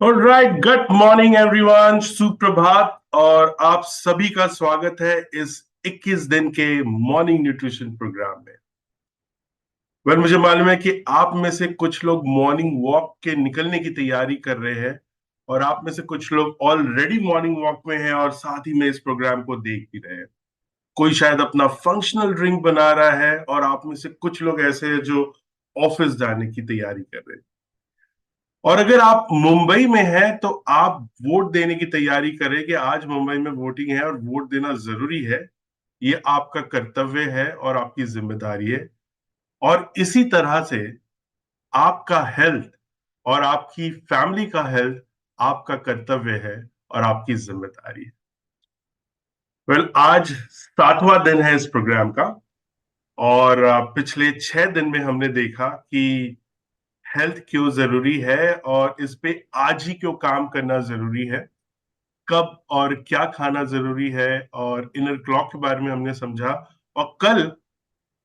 Alright, good morning everyone, सुप्रभात। और आप सभी का स्वागत है इस 21 दिन के मॉर्निंग न्यूट्रिशन प्रोग्राम में। मुझे मालूम है कि आप में से कुछ लोग मॉर्निंग वॉक के निकलने की तैयारी कर रहे हैं, और आप में से कुछ लोग ऑलरेडी मॉर्निंग वॉक में हैं और साथ ही में इस प्रोग्राम को देख भी रहे हैं। कोई शायद अपना फंक्शनल ड्रिंक बना रहा है, और आप में से कुछ लोग ऐसे हैं जो ऑफिस जाने की तैयारी कर रहे हैं। और अगर आप मुंबई में हैं तो आप वोट देने की तैयारी करें कि आज मुंबई में वोटिंग है और वोट देना जरूरी है। ये आपका कर्तव्य है और आपकी जिम्मेदारी है। और इसी तरह से आपका हेल्थ और आपकी फैमिली का हेल्थ आपका कर्तव्य है और आपकी जिम्मेदारी है। आज 7वां दिन है इस प्रोग्राम का। और पिछले 6 दिन में हमने देखा कि हेल्थ क्यों जरूरी है और इस पे आज ही क्यों काम करना जरूरी है। कब और क्या खाना जरूरी है, और इनर क्लॉक के बारे में हमने समझा। और कल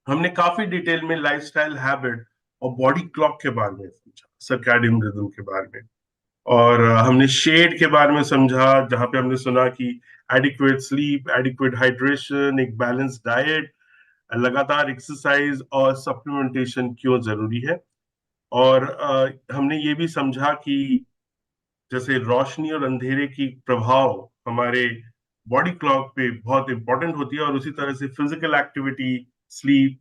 हमने काफी डिटेल में लाइफस्टाइल हैबिट और बॉडी क्लॉक के बारे में समझा, सर्कैडियन रिदम के बारे में। और हमने शेड के बारे में समझा, जहां पे हमने सुना कि एडिक्वेट स्लीप, एडिक्वेट हाइड्रेशन, एक बैलेंस डाइट, लगातार एक्सरसाइज और सप्लीमेंटेशन क्यों जरूरी है। और हमने ये भी समझा कि जैसे रोशनी और अंधेरे की प्रभाव हमारे बॉडी क्लॉक पे बहुत इंपॉर्टेंट होती है, और उसी तरह से physical activity, sleep,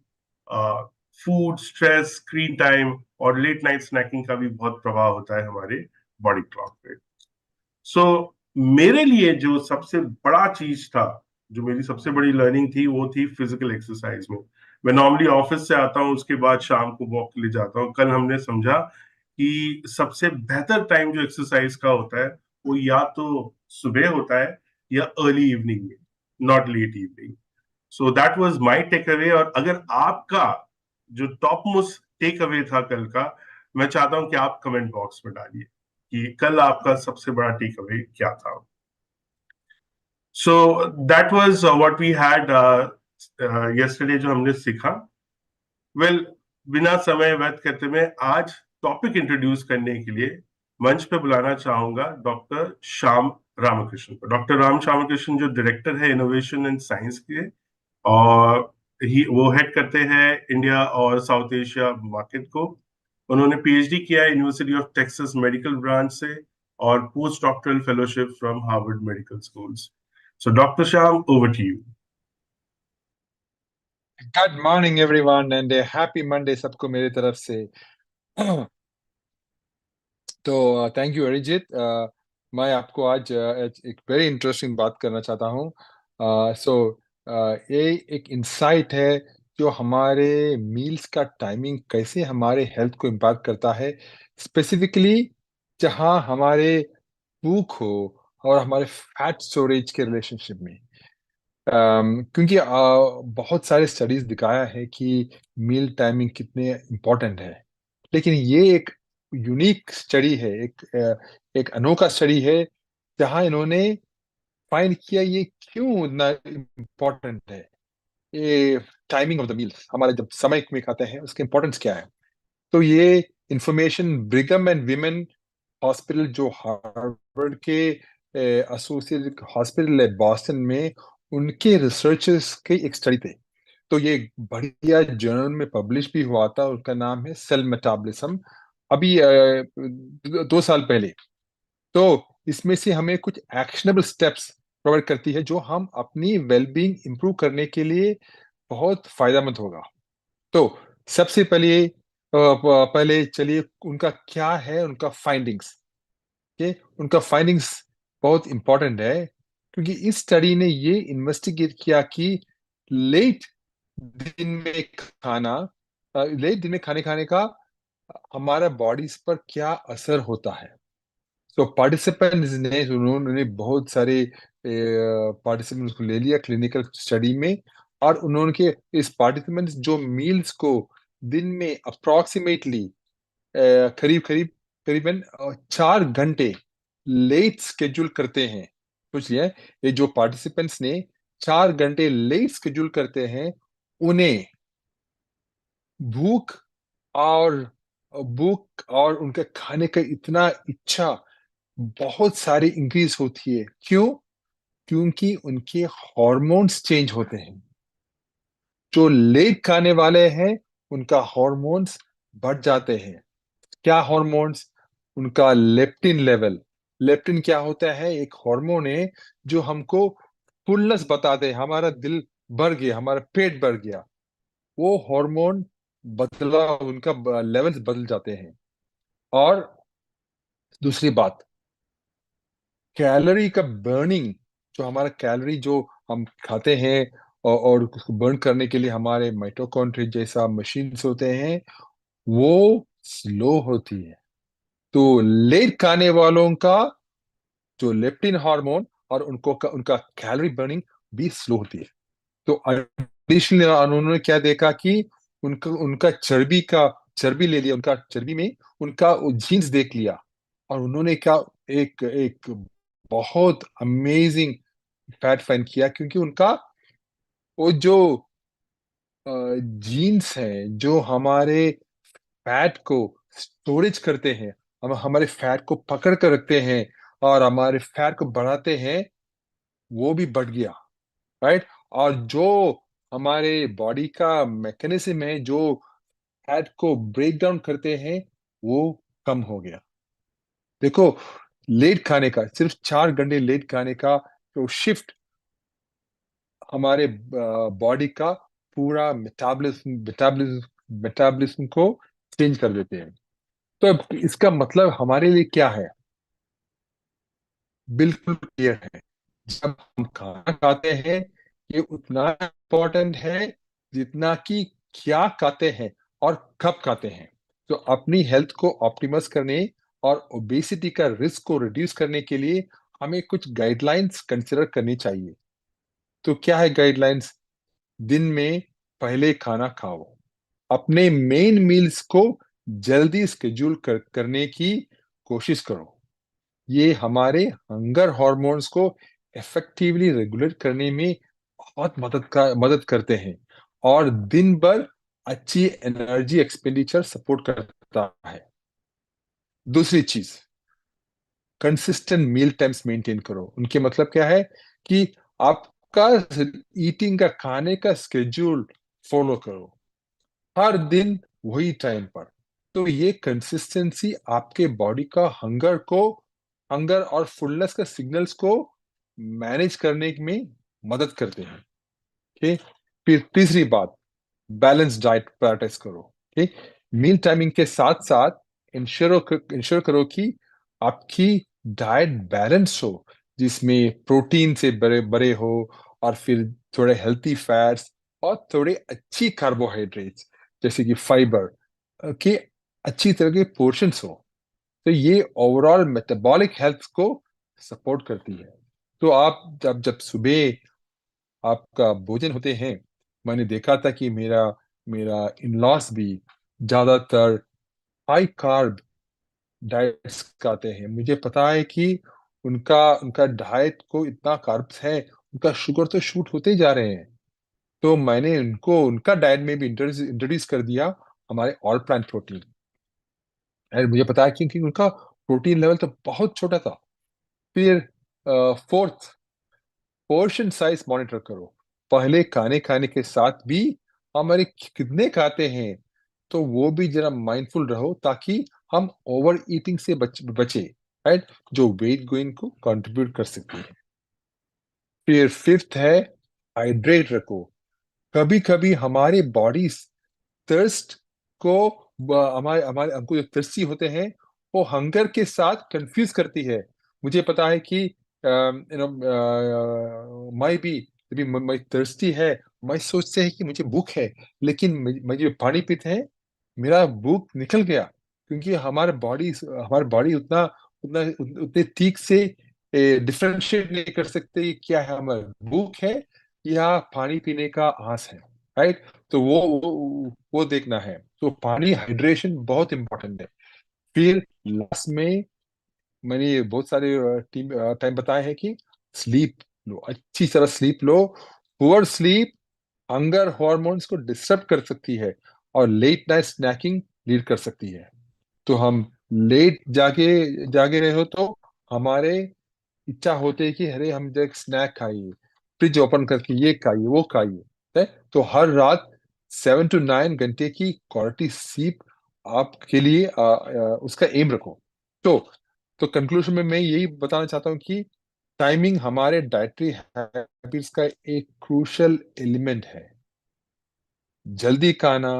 food, stress, screen time और लेट नाइट स्नैकिंग का भी बहुत प्रभाव होता है हमारे बॉडी क्लॉक पे। सो मेरे लिए जो सबसे बड़ा चीज था, जो मेरी सबसे बड़ी लर्निंग थी, वो थी फिजिकल एक्सरसाइज में। मैं नॉर्मली ऑफिस से आता हूँ, उसके बाद शाम को वॉक के लिए जाता हूँ। कल हमने समझा कि सबसे बेहतर टाइम जो एक्सरसाइज का होता है वो या तो सुबह होता है या अर्ली इवनिंग में, not late evening. So that was my takeaway. और अगर आपका जो टॉप मोस्ट टेक अवे था कल का, मैं चाहता हूं कि आप कमेंट बॉक्स में डालिए कि कल आपका सबसे बड़ा टेक अवे क्या था। So that was what we had yesterday, जो हमने सीखा। बिना समय व्यर्थ करते हुए आज टॉपिक इंट्रोड्यूस करने के लिए मंच पे बुलाना चाहूंगा डॉक्टर श्याम रामकृष्ण को। डॉक्टर राम श्यामकृष्ण जो डायरेक्टर है इनोवेशन एंड साइंस के, और वो हेड करते हैं इंडिया और साउथ एशिया मार्केट को। उन्होंने पीएचडी किया है university of Texas medical branch से, और post doctoral fellowship from Harvard medical schools. So doctor Shyam, over to you. Good morning everyone and happy Monday सबको मेरी तरफ से। तो थैंक यू अरिजीत। मैं आपको आज एक वेरी इंटरेस्टिंग बात करना चाहता हूँ। सो ये एक इंसाइट है जो हमारे मील्स का टाइमिंग कैसे हमारे हेल्थ को इम्पैक्ट करता है, स्पेसिफिकली जहाँ हमारे भूख हो और हमारे फैट स्टोरेज के रिलेशनशिप में। क्योंकि बहुत सारे स्टडीज दिखाया है कि मील टाइमिंग कितने इम्पोर्टेंट है, लेकिन ये एक यूनिक स्टडी है, एक अनोखा स्टडी है जहां इन्होंने फाइंड किया ये क्यों इतना इम्पोर्टेंट है। ये टाइमिंग ऑफ द मील्स, हमारे जब समय में खाते हैं उसका इम्पोर्टेंस क्या है। तो ये इंफॉर्मेशन ब्रिगम एंड विमेन हॉस्पिटल, जो हार्वर्ड के एसोसिएटेड हॉस्पिटल है बॉस्टन में, उनके रिसर्चर्स के एक स्टडी थे। तो ये एक बढ़िया जर्नल में पब्लिश भी हुआ था, उसका नाम है सेल मेटाबॉलिज्म। अभी 2 साल पहले। तो इसमें से हमें कुछ एक्शनेबल स्टेप्स प्रोवाइड करती है जो हम अपनी वेलबींग इंप्रूव करने के लिए बहुत फायदेमंद होगा। तो सबसे पहले चलिए उनका क्या है, उनका फाइंडिंग्स। के उनका फाइंडिंग्स बहुत इंपॉर्टेंट है, क्योंकि इस स्टडी ने ये इन्वेस्टिगेट किया कि लेट दिन में खाना लेट दिन में खाने खाने का हमारा बॉडीज पर क्या असर होता है। तो पार्टिसिपेंट्स ने उन्होंने बहुत सारे पार्टिसिपेंट्स को ले लिया क्लिनिकल स्टडी में, और उन्होंने के इस पार्टिसिपेंट्स जो मील्स को दिन में अप्रोक्सीमेटली करीब करीब करीबन 4 घंटे लेट स्केड्यूल करते हैं। सोच लिया, ये जो पार्टिसिपेंट्स ने 4 घंटे लेट स्केड्यूल करते हैं, उन्हें भूख और भूख और उनके खाने का इतना इच्छा बहुत सारी इंक्रीज होती है। क्यों? क्योंकि उनके हार्मोन्स चेंज होते हैं। जो लेट खाने वाले हैं उनका हार्मोन्स बढ़ जाते हैं। क्या हार्मोन्स? उनका लेप्टिन लेवल। लेप्टिन क्या होता है? एक हार्मोन है जो हमको फुलनेस बताते हैं, हमारा दिल भर गया, हमारा पेट भर गया। वो हार्मोन बदला, उनका लेवल्स बदल जाते हैं। और दूसरी बात, कैलोरी का बर्निंग, जो हमारा कैलोरी जो हम खाते हैं और उसको बर्न करने के लिए हमारे माइटोकॉन्ड्रिया जैसा मशीन्स होते हैं, वो स्लो होती है। तो लेट खाने वालों का जो लेप्टिन हार्मोन और उनका कैलोरी बर्निंग भी स्लो होती है। तो एडिशनली उन्होंने क्या देखा कि उनका उनका चर्बी ले लिया, उनका चर्बी में उनका जीन्स देख लिया। और उन्होंने क्या, एक एक बहुत अमेजिंग फैक्ट फाइंड किया, क्योंकि उनका वो जो जीन्स है जो हमारे फैट को स्टोरेज करते हैं, हम हमारे फैट को पकड़ कर रखते हैं और हमारे फैट को बढ़ाते हैं, वो भी बढ़ गया। राइट? और जो हमारे बॉडी का मैकेनिज्म है जो फैट को ब्रेक डाउन करते हैं, वो कम हो गया। देखो, लेट खाने का, सिर्फ 4 घंटे लेट खाने का जो शिफ्ट हमारे बॉडी का पूरा मेटाबॉलिज्म को चेंज कर देते हैं। तो अब इसका मतलब हमारे लिए क्या है? बिल्कुल क्लियर है। जब हम खाना खाते हैं, ये उतना इम्पोर्टेंट है जितना कि क्या खाते हैं और कब खाते हैं। तो अपनी हेल्थ को ऑप्टिमाइज करने और ओबेसिटी का रिस्क को रिड्यूस करने के लिए हमें कुछ गाइडलाइंस कंसिडर करनी चाहिए। तो क्या है गाइडलाइंस? दिन में पहले खाना खाओ। अपने मेन मील्स को जल्दी स्केड्यूल करने की कोशिश करो। ये हमारे हंगर हॉर्मोन्स को इफेक्टिवली रेगुलेट करने में बहुत मदद करते हैं और दिन भर अच्छी एनर्जी एक्सपेंडिचर सपोर्ट करता है। दूसरी चीज, कंसिस्टेंट मील टाइम्स मेंटेन करो। उनके मतलब क्या है? कि आपका ईटिंग का, खाने का स्केड्यूल फॉलो करो, हर दिन वही टाइम पर। तो ये कंसिस्टेंसी आपके बॉडी का हंगर और फुलनेस का सिग्नल्स को मैनेज करने में मदद करते हैं। ठीक? फिर तीसरी बात, बैलेंस डाइट प्रायोरिटाइज करो। ठीक? मील टाइमिंग के साथ साथ इंश्योर करो कि आपकी डाइट बैलेंस हो, जिसमें प्रोटीन से बड़े बड़े हो और फिर थोड़े हेल्थी फैट्स और थोड़े अच्छी कार्बोहाइड्रेट्स जैसे कि फाइबर के अच्छी तरह के पोर्शंस हो। तो ये ओवरऑल मेटाबॉलिक हेल्थ को सपोर्ट करती है। तो आप जब जब सुबह आपका भोजन होते हैं, मैंने देखा था कि मेरा मेरा इन लॉस भी ज्यादातर हाई कार्ब डाइट्स खाते हैं। मुझे पता है कि उनका उनका डाइट को इतना कार्ब्स है, उनका शुगर तो शूट होते ही जा रहे हैं। तो मैंने उनको उनका डाइट में भी इंट्रोड्यूस कर दिया हमारे ऑल प्लांट प्रोटीन। और मुझे पता है क्योंकि उनका प्रोटीन लेवल तो बहुत छोटा था। फिर फोर्थ, पोर्शन साइज मॉनिटर करो। पहले खाने खाने के साथ भी हमारे कितने खाते हैं, तो वो भी जरा माइंडफुल रहो, ताकि हम ओवर ईटिंग से बचे। राइट? जो वेट गेन को कंट्रीब्यूट कर सकती है। फिर फिफ्थ है, हाइड्रेट रखो। कभी कभी हमारे बॉडी थर्स्ट को हमारे हमारे हमको जो thirsty होते हैं, वो हंगर के साथ कंफ्यूज करती है। मुझे पता है कि यू नो मैं भी जब मैं thirsty है, मैं सोचते हैं कि मुझे भूख है, लेकिन मैं जो पानी पीते हैं, मेरा भूख निकल गया। क्योंकि हमारे बॉडी उतना उतना उतने ठीक से डिफरेंशिएट नहीं कर सकते कि क्या है, हमारा भूख है या पानी पीने का आस है। राइट? तो वो देखना है। तो पानी हाइड्रेशन बहुत इंपॉर्टेंट है। फिर लास्ट में मैंने ये बहुत सारे टीम टाइम बताए हैं कि स्लीप लो, अच्छी तरह स्लीप लो। पुअर स्लीप हंगर हॉर्मोन्स को डिस्टर्ब कर सकती है और लेट नाइट स्नैकिंग लीड कर सकती है। तो हम लेट जागे जागे रहे हो तो हमारे इच्छा होती है कि अरे हम एक स्नैक खाइए, फ्रिज ओपन करके ये खाइए वो खाइए, है? तो हर रात 7 to 9 घंटे की क्वालिटी स्लीप आपके लिए उसका एम रखो। तो तो कंक्लूजन में मैं यही बताना चाहता हूँ कि टाइमिंग हमारे डाइटरी हैबिट्स का एक क्रूशियल एलिमेंट है। जल्दी खाना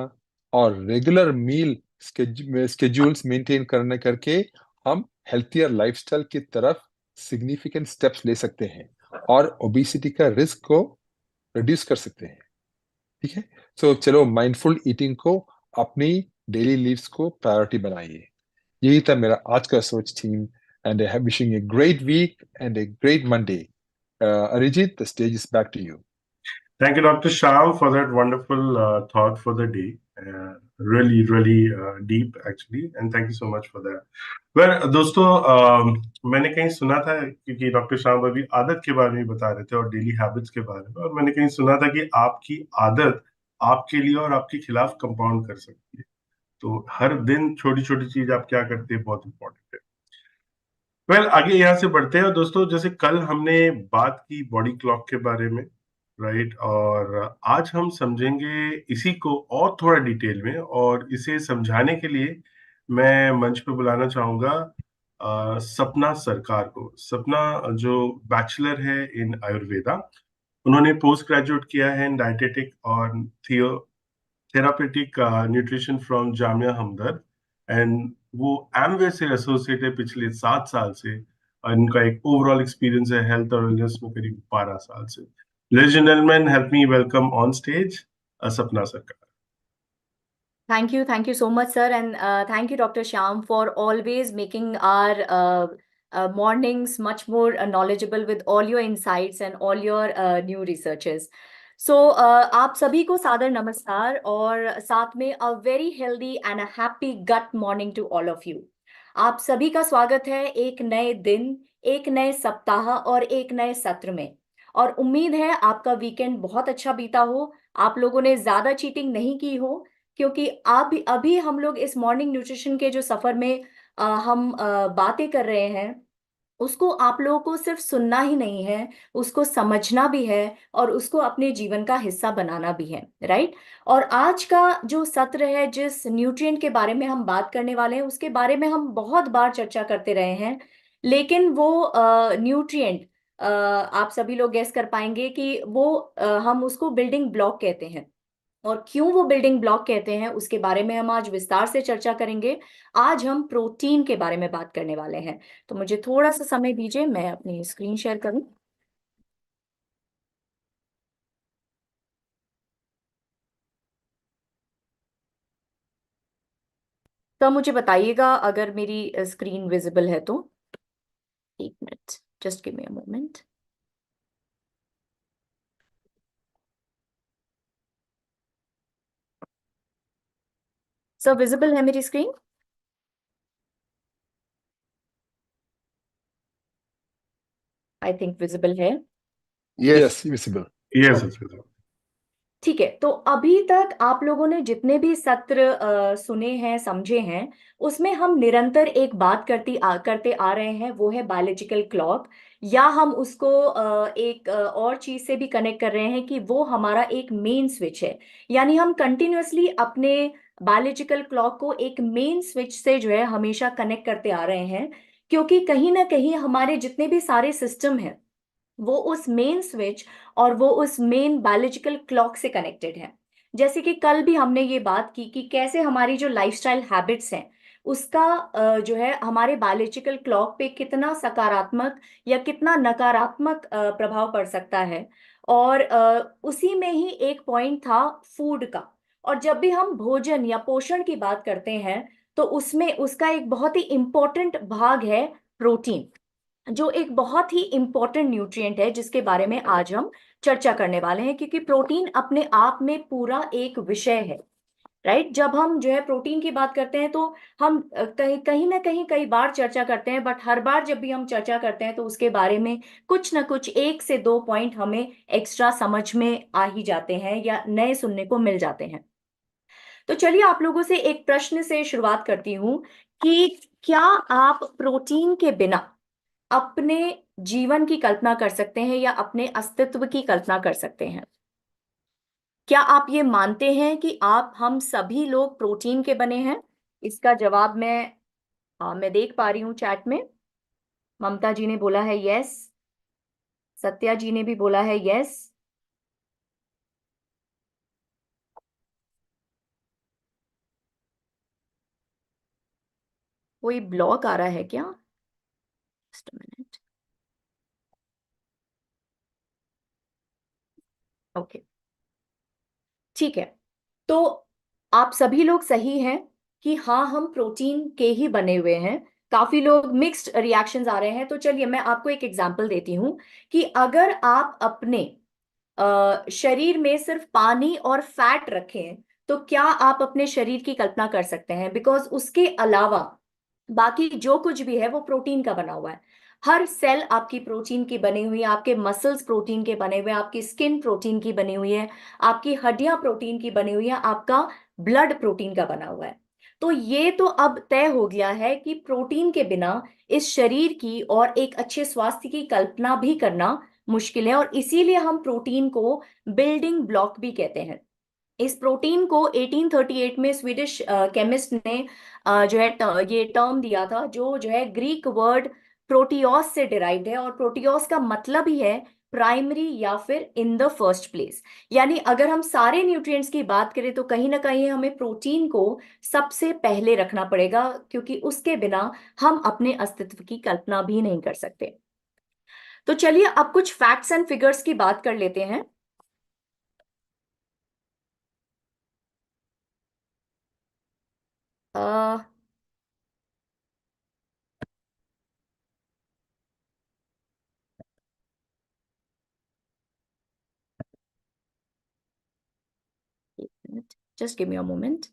और रेगुलर मील स्केड्यूल्स मेंटेन करने करके हम हेल्थियर लाइफस्टाइल की तरफ सिग्निफिकेंट स्टेप्स ले सकते हैं और ओबेसिटी का रिस्क को रिड्यूस कर सकते हैं। ठीक है, सो चलो माइंडफुल ईटिंग को अपनी डेली लीव्स को प्रायोरिटी बनाइए। यही था मेरा आज का सोच theme, and I have wishing a great week and a great Monday. Arijit, the stage is back to you. Thank you, Dr. Sham, for that wonderful thought for the day. Really, really deep, actually. And thank you so much for that. Well, दोस्तों, मैंने कहीं सुना था, क्योंकि doctor शाम अभी आदत के बारे में बता रहे थे और डेली हैबिट्स के बारे में, और मैंने कहीं सुना था कि आपकी आदत आपके लिए और आपके खिलाफ कंपाउंड कर सकती है। तो हर दिन छोटी छोटी चीज आप क्या करते हैं, बहुत इंपॉर्टेंट है। आगे यहाँ से बढ़ते हैं दोस्तों। जैसे कल हमने बात की बॉडी क्लॉक के बारे में, राइट, और आज हम समझेंगे इसी को और थोड़ा डिटेल में, और इसे समझाने के लिए मैं मंच पे बुलाना चाहूंगा सपना सरकार को। सपना जो बैचलर है इन आयुर्वेदा, उन्होंने पोस्ट ग्रेजुएट किया है इन डाइटेटिक और therapeutic nutrition from Jamia Hamdard, and वो एमवे से एसोसिएट है पिछले 7 साल से, और इनका एक ओवरऑल एक्सपीरियंस है हेल्थ और वेलनेस में करीब 12 साल से। Ladies and gentleman, help me welcome on stage सपना सरकार। Thank you so much, sir, and thank you, Dr. Shyam, for always making our mornings much more knowledgeable with all your insights and all your new researches. So, आप सभी को सादर नमस्कार और साथ में a very healthy and a happy gut morning to all of you. आप सभी का स्वागत है एक नए दिन, एक नए सप्ताह और एक नए सत्र में। और उम्मीद है आपका वीकेंड बहुत अच्छा बीता हो, आप लोगों ने ज्यादा चीटिंग नहीं की हो, क्योंकि अभी अभी हम लोग इस मॉर्निंग न्यूट्रिशन के जो सफर में हम बातें कर रहे हैं, उसको आप लोगों को सिर्फ सुनना ही नहीं है, उसको समझना भी है और उसको अपने जीवन का हिस्सा बनाना भी है, राइट। और आज का जो सत्र है, जिस न्यूट्रिएंट के बारे में हम बात करने वाले हैं, उसके बारे में हम बहुत बार चर्चा करते रहे हैं, लेकिन वो न्यूट्रिएंट आप सभी लोग गेस कर पाएंगे कि वो हम उसको बिल्डिंग ब्लॉक कहते हैं। और क्यों वो बिल्डिंग ब्लॉक कहते हैं, उसके बारे में हम आज विस्तार से चर्चा करेंगे। आज हम प्रोटीन के बारे में बात करने वाले हैं। तो मुझे थोड़ा सा समय दीजिए, मैं अपनी स्क्रीन शेयर करूं। तो मुझे बताइएगा अगर मेरी स्क्रीन विजिबल है तो। एक minute, just give me a moment. Sir, visible है मेरी स्क्रीन? आई थिंक विजिबल है। Yes, visible. यस। ठीक है, तो अभी तक आप लोगों ने जितने भी सत्र सुने हैं, समझे हैं, उसमें हम निरंतर एक बात करते आ रहे हैं, वो है बायोलॉजिकल क्लॉक। या हम उसको एक और चीज से भी कनेक्ट कर रहे हैं कि वो हमारा एक मेन स्विच है। यानी हम कंटिन्यूअसली अपने बायोलॉजिकल क्लॉक को एक मेन स्विच से जो है हमेशा कनेक्ट करते आ रहे हैं, क्योंकि कहीं ना कहीं हमारे जितने भी सारे सिस्टम हैं, वो उस मेन स्विच और वो उस मेन बायोलॉजिकल क्लॉक से कनेक्टेड है। जैसे कि कल भी हमने ये बात की कि कैसे हमारी जो लाइफस्टाइल हैबिट्स हैं, उसका जो है हमारे बायोलॉजिकल क्लॉक पे कितना सकारात्मक या कितना नकारात्मक प्रभाव पड़ सकता है। और उसी में ही एक पॉइंट था फूड का। और जब भी हम भोजन या पोषण की बात करते हैं, तो उसमें उसका एक बहुत ही इंपॉर्टेंट भाग है प्रोटीन, जो एक बहुत ही इंपॉर्टेंट न्यूट्रिएंट है, जिसके बारे में आज हम चर्चा करने वाले हैं। क्योंकि प्रोटीन अपने आप में पूरा एक विषय है, राइट। जब हम जो है प्रोटीन की बात करते हैं, तो हम कहीं कहीं ना कहीं कई बार चर्चा करते हैं, बट हर बार जब भी हम चर्चा करते हैं तो उसके बारे में कुछ ना कुछ एक से दो पॉइंट हमें एक्स्ट्रा समझ में आ ही जाते हैं या नए सुनने को मिल जाते हैं। तो चलिए, आप लोगों से एक प्रश्न से शुरुआत करती हूँ कि क्या आप प्रोटीन के बिना अपने जीवन की कल्पना कर सकते हैं या अपने अस्तित्व की कल्पना कर सकते हैं? क्या आप ये मानते हैं कि हम सभी लोग प्रोटीन के बने हैं? इसका जवाब मैं देख पा रही हूँ चैट में। ममता जी ने बोला है यस, सत्या जी ने भी बोला है यस। कोई ब्लॉक आ रहा है क्या? Just a minute. ओके, ठीक है। तो आप सभी लोग सही हैं कि हाँ, हम प्रोटीन के ही बने हुए हैं। काफी लोग मिक्स्ड रिएक्शंस आ रहे हैं, तो चलिए मैं आपको एक एग्जांपल देती हूँ कि अगर आप अपने शरीर में सिर्फ पानी और फैट रखें तो क्या आप अपने शरीर की कल्पना कर सकते हैं? बिकॉज उसके अलावा बाकी जो कुछ भी है वो प्रोटीन का बना हुआ है। हर सेल आपकी प्रोटीन की बनी हुई है, आपके मसल्स प्रोटीन के बने हुए हैं, आपकी स्किन प्रोटीन की बनी हुई है, आपकी हड्डियां प्रोटीन की बनी हुई है, आपका ब्लड प्रोटीन का बना हुआ है। तो ये तो अब तय हो गया है कि प्रोटीन के बिना इस शरीर की और एक अच्छे स्वास्थ्य की कल्पना भी करना मुश्किल है, और इसीलिए हम प्रोटीन को बिल्डिंग ब्लॉक भी कहते हैं। इस प्रोटीन को 1838 में स्वीडिश केमिस्ट ने जो है ये टर्म दिया था, जो है ग्रीक वर्ड प्रोटियोस से डिराइव्ड है, और प्रोटियोस का मतलब ही है प्राइमरी या फिर इन द फर्स्ट प्लेस। यानी अगर हम सारे न्यूट्रिएंट्स की बात करें तो कहीं ना कहीं हमें प्रोटीन को सबसे पहले रखना पड़ेगा, क्योंकि उसके बिना हम अपने अस्तित्व की कल्पना भी नहीं कर सकते। तो चलिए अब कुछ फैक्ट्स एंड फिगर्स की बात कर लेते हैं। Uh, just give me a moment.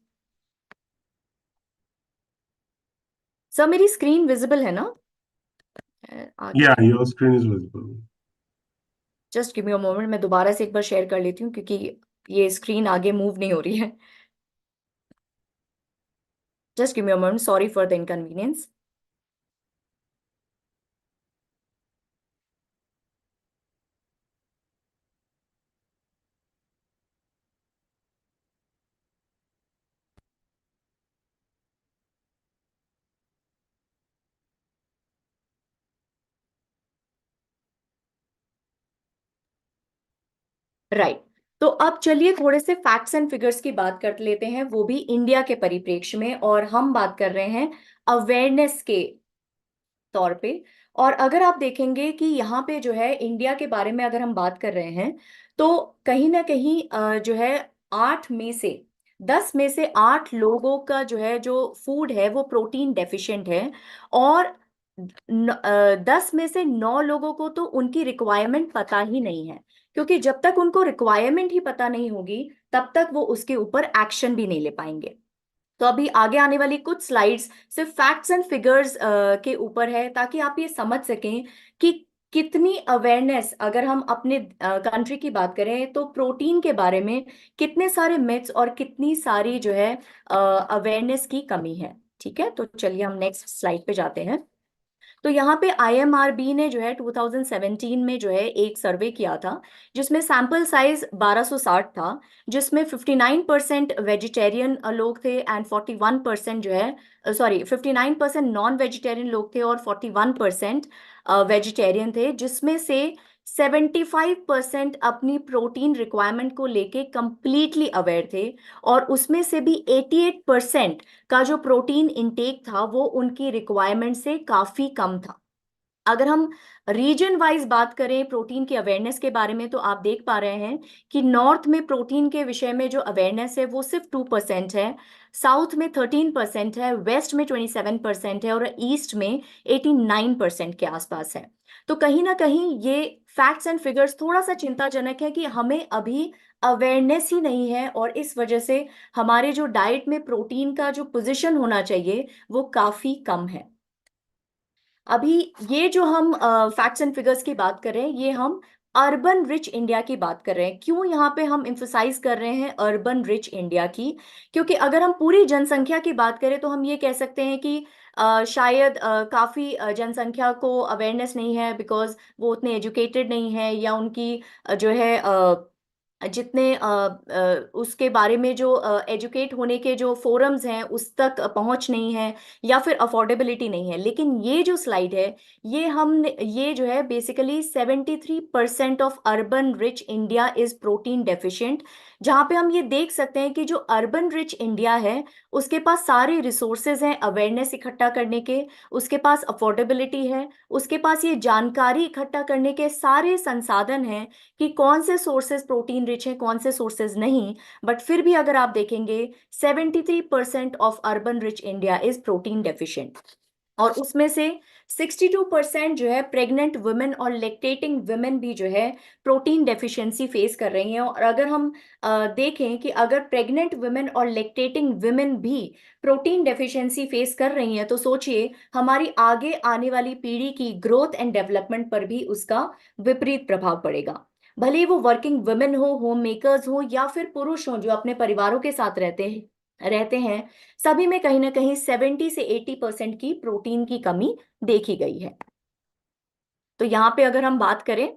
Sir मेरी स्क्रीन विजिबल है ना? आगे Yeah, your screen is visible. Just give me a moment, मैं दोबारा से एक बार शेयर कर लेती हूँ क्योंकि ये स्क्रीन आगे मूव नहीं हो रही है। Just give me a moment, sorry for the inconvenience. Right. तो अब चलिए थोड़े से फैक्ट्स एंड फिगर्स की बात कर लेते हैं, वो भी इंडिया के परिप्रेक्ष्य में, और हम बात कर रहे हैं अवेयरनेस के तौर पे। और अगर आप देखेंगे कि यहाँ पे जो है इंडिया के बारे में अगर हम बात कर रहे हैं तो कहीं ना कहीं जो है 10 में से 8 लोगों का जो है जो फूड है वो प्रोटीन डेफिशिएंट है, और 10 में से 9 लोगों को तो उनकी रिक्वायरमेंट पता ही नहीं है, क्योंकि जब तक उनको रिक्वायरमेंट ही पता नहीं होगी तब तक वो उसके ऊपर एक्शन भी नहीं ले पाएंगे। तो अभी आगे आने वाली कुछ स्लाइड्स सिर्फ फैक्ट्स एंड फिगर्स के ऊपर है, ताकि आप ये समझ सकें कि कितनी अवेयरनेस, अगर हम अपने कंट्री की बात करें तो प्रोटीन के बारे में कितने सारे मिथ्स और कितनी सारी जो है अवेयरनेस की कमी है। ठीक है, तो चलिए हम नेक्स्ट स्लाइड पे जाते हैं। तो यहाँ पे IMRB ने जो है 2017 में जो है एक सर्वे किया था, जिसमें सैंपल साइज 1260 था, जिसमें 59% वेजिटेरियन लोग थे एंड 41% जो है, सॉरी 59% नॉन वेजिटेरियन लोग थे और 41% वेजिटेरियन थे, जिसमें से 75% अपनी प्रोटीन रिक्वायरमेंट को लेके कंप्लीटली अवेयर थे, और उसमें से भी 88% का जो प्रोटीन इंटेक था वो उनकी रिक्वायरमेंट से काफी कम था। अगर हम रीजन वाइज बात करें प्रोटीन की अवेयरनेस के बारे में, तो आप देख पा रहे हैं कि नॉर्थ में प्रोटीन के विषय में जो अवेयरनेस है वो सिर्फ 2% है, साउथ में 13% है, वेस्ट में 27% है, और ईस्ट में 89% के आसपास है। तो कहीं ना कहीं ये फैक्ट्स एंड फिगर्स थोड़ा सा चिंताजनक है कि हमें अभी अवेयरनेस ही नहीं है, और इस वजह से हमारे जो डाइट में प्रोटीन का जो पोजीशन होना चाहिए वो काफी कम है। अभी ये जो हम फैक्ट्स एंड फिगर्स की बात कर रहे हैं, ये हम अर्बन रिच इंडिया की बात कर रहे हैं। क्यों यहाँ पे हम एम्फसाइज कर रहे हैं अर्बन रिच इंडिया की? क्योंकि अगर हम पूरी जनसंख्या की बात करें तो हम ये कह सकते हैं कि शायद काफी जनसंख्या को अवेयरनेस नहीं है, बिकॉज वो उतने एजुकेटेड नहीं है, या उनकी जो है जितने उसके बारे में जो एजुकेट होने के जो फोरम्स हैं उस तक पहुंच नहीं है, या फिर अफोर्डेबिलिटी नहीं है। लेकिन ये जो स्लाइड है, ये जो है basically 73% of urban rich India is protein deficient, जहां पे हम ये देख सकते हैं कि जो अर्बन रिच इंडिया है उसके पास सारे रिसोर्सेज हैं अवेयरनेस इकट्ठा करने के, उसके पास अफोर्डेबिलिटी है, उसके पास ये जानकारी इकट्ठा करने के सारे संसाधन हैं कि कौन से सोर्सेज प्रोटीन रिच हैं, कौन से सोर्सेज नहीं। बट फिर भी अगर आप देखेंगे 73% of urban rich India is protein deficient, और उसमें से 62% जो है प्रेग्नेंट वुमेन और लेक्टेटिंग वुमेन भी जो है प्रोटीन डेफिशिएंसी फेस कर रही हैं। और अगर हम देखें कि अगर प्रेग्नेंट वुमेन और लेक्टेटिंग वुमेन भी प्रोटीन डेफिशिएंसी फेस कर रही हैं, तो सोचिए हमारी आगे आने वाली पीढ़ी की ग्रोथ एंड डेवलपमेंट पर भी उसका विपरीत प्रभाव पड़ेगा। भले ही वो वर्किंग वुमेन हो, होम मेकर्स हो, या फिर पुरुष हो जो अपने परिवारों के साथ रहते हैं, सभी में कहीं ना कहीं 70 से 80% की प्रोटीन की कमी देखी गई है। तो यहाँ पे अगर हम बात करें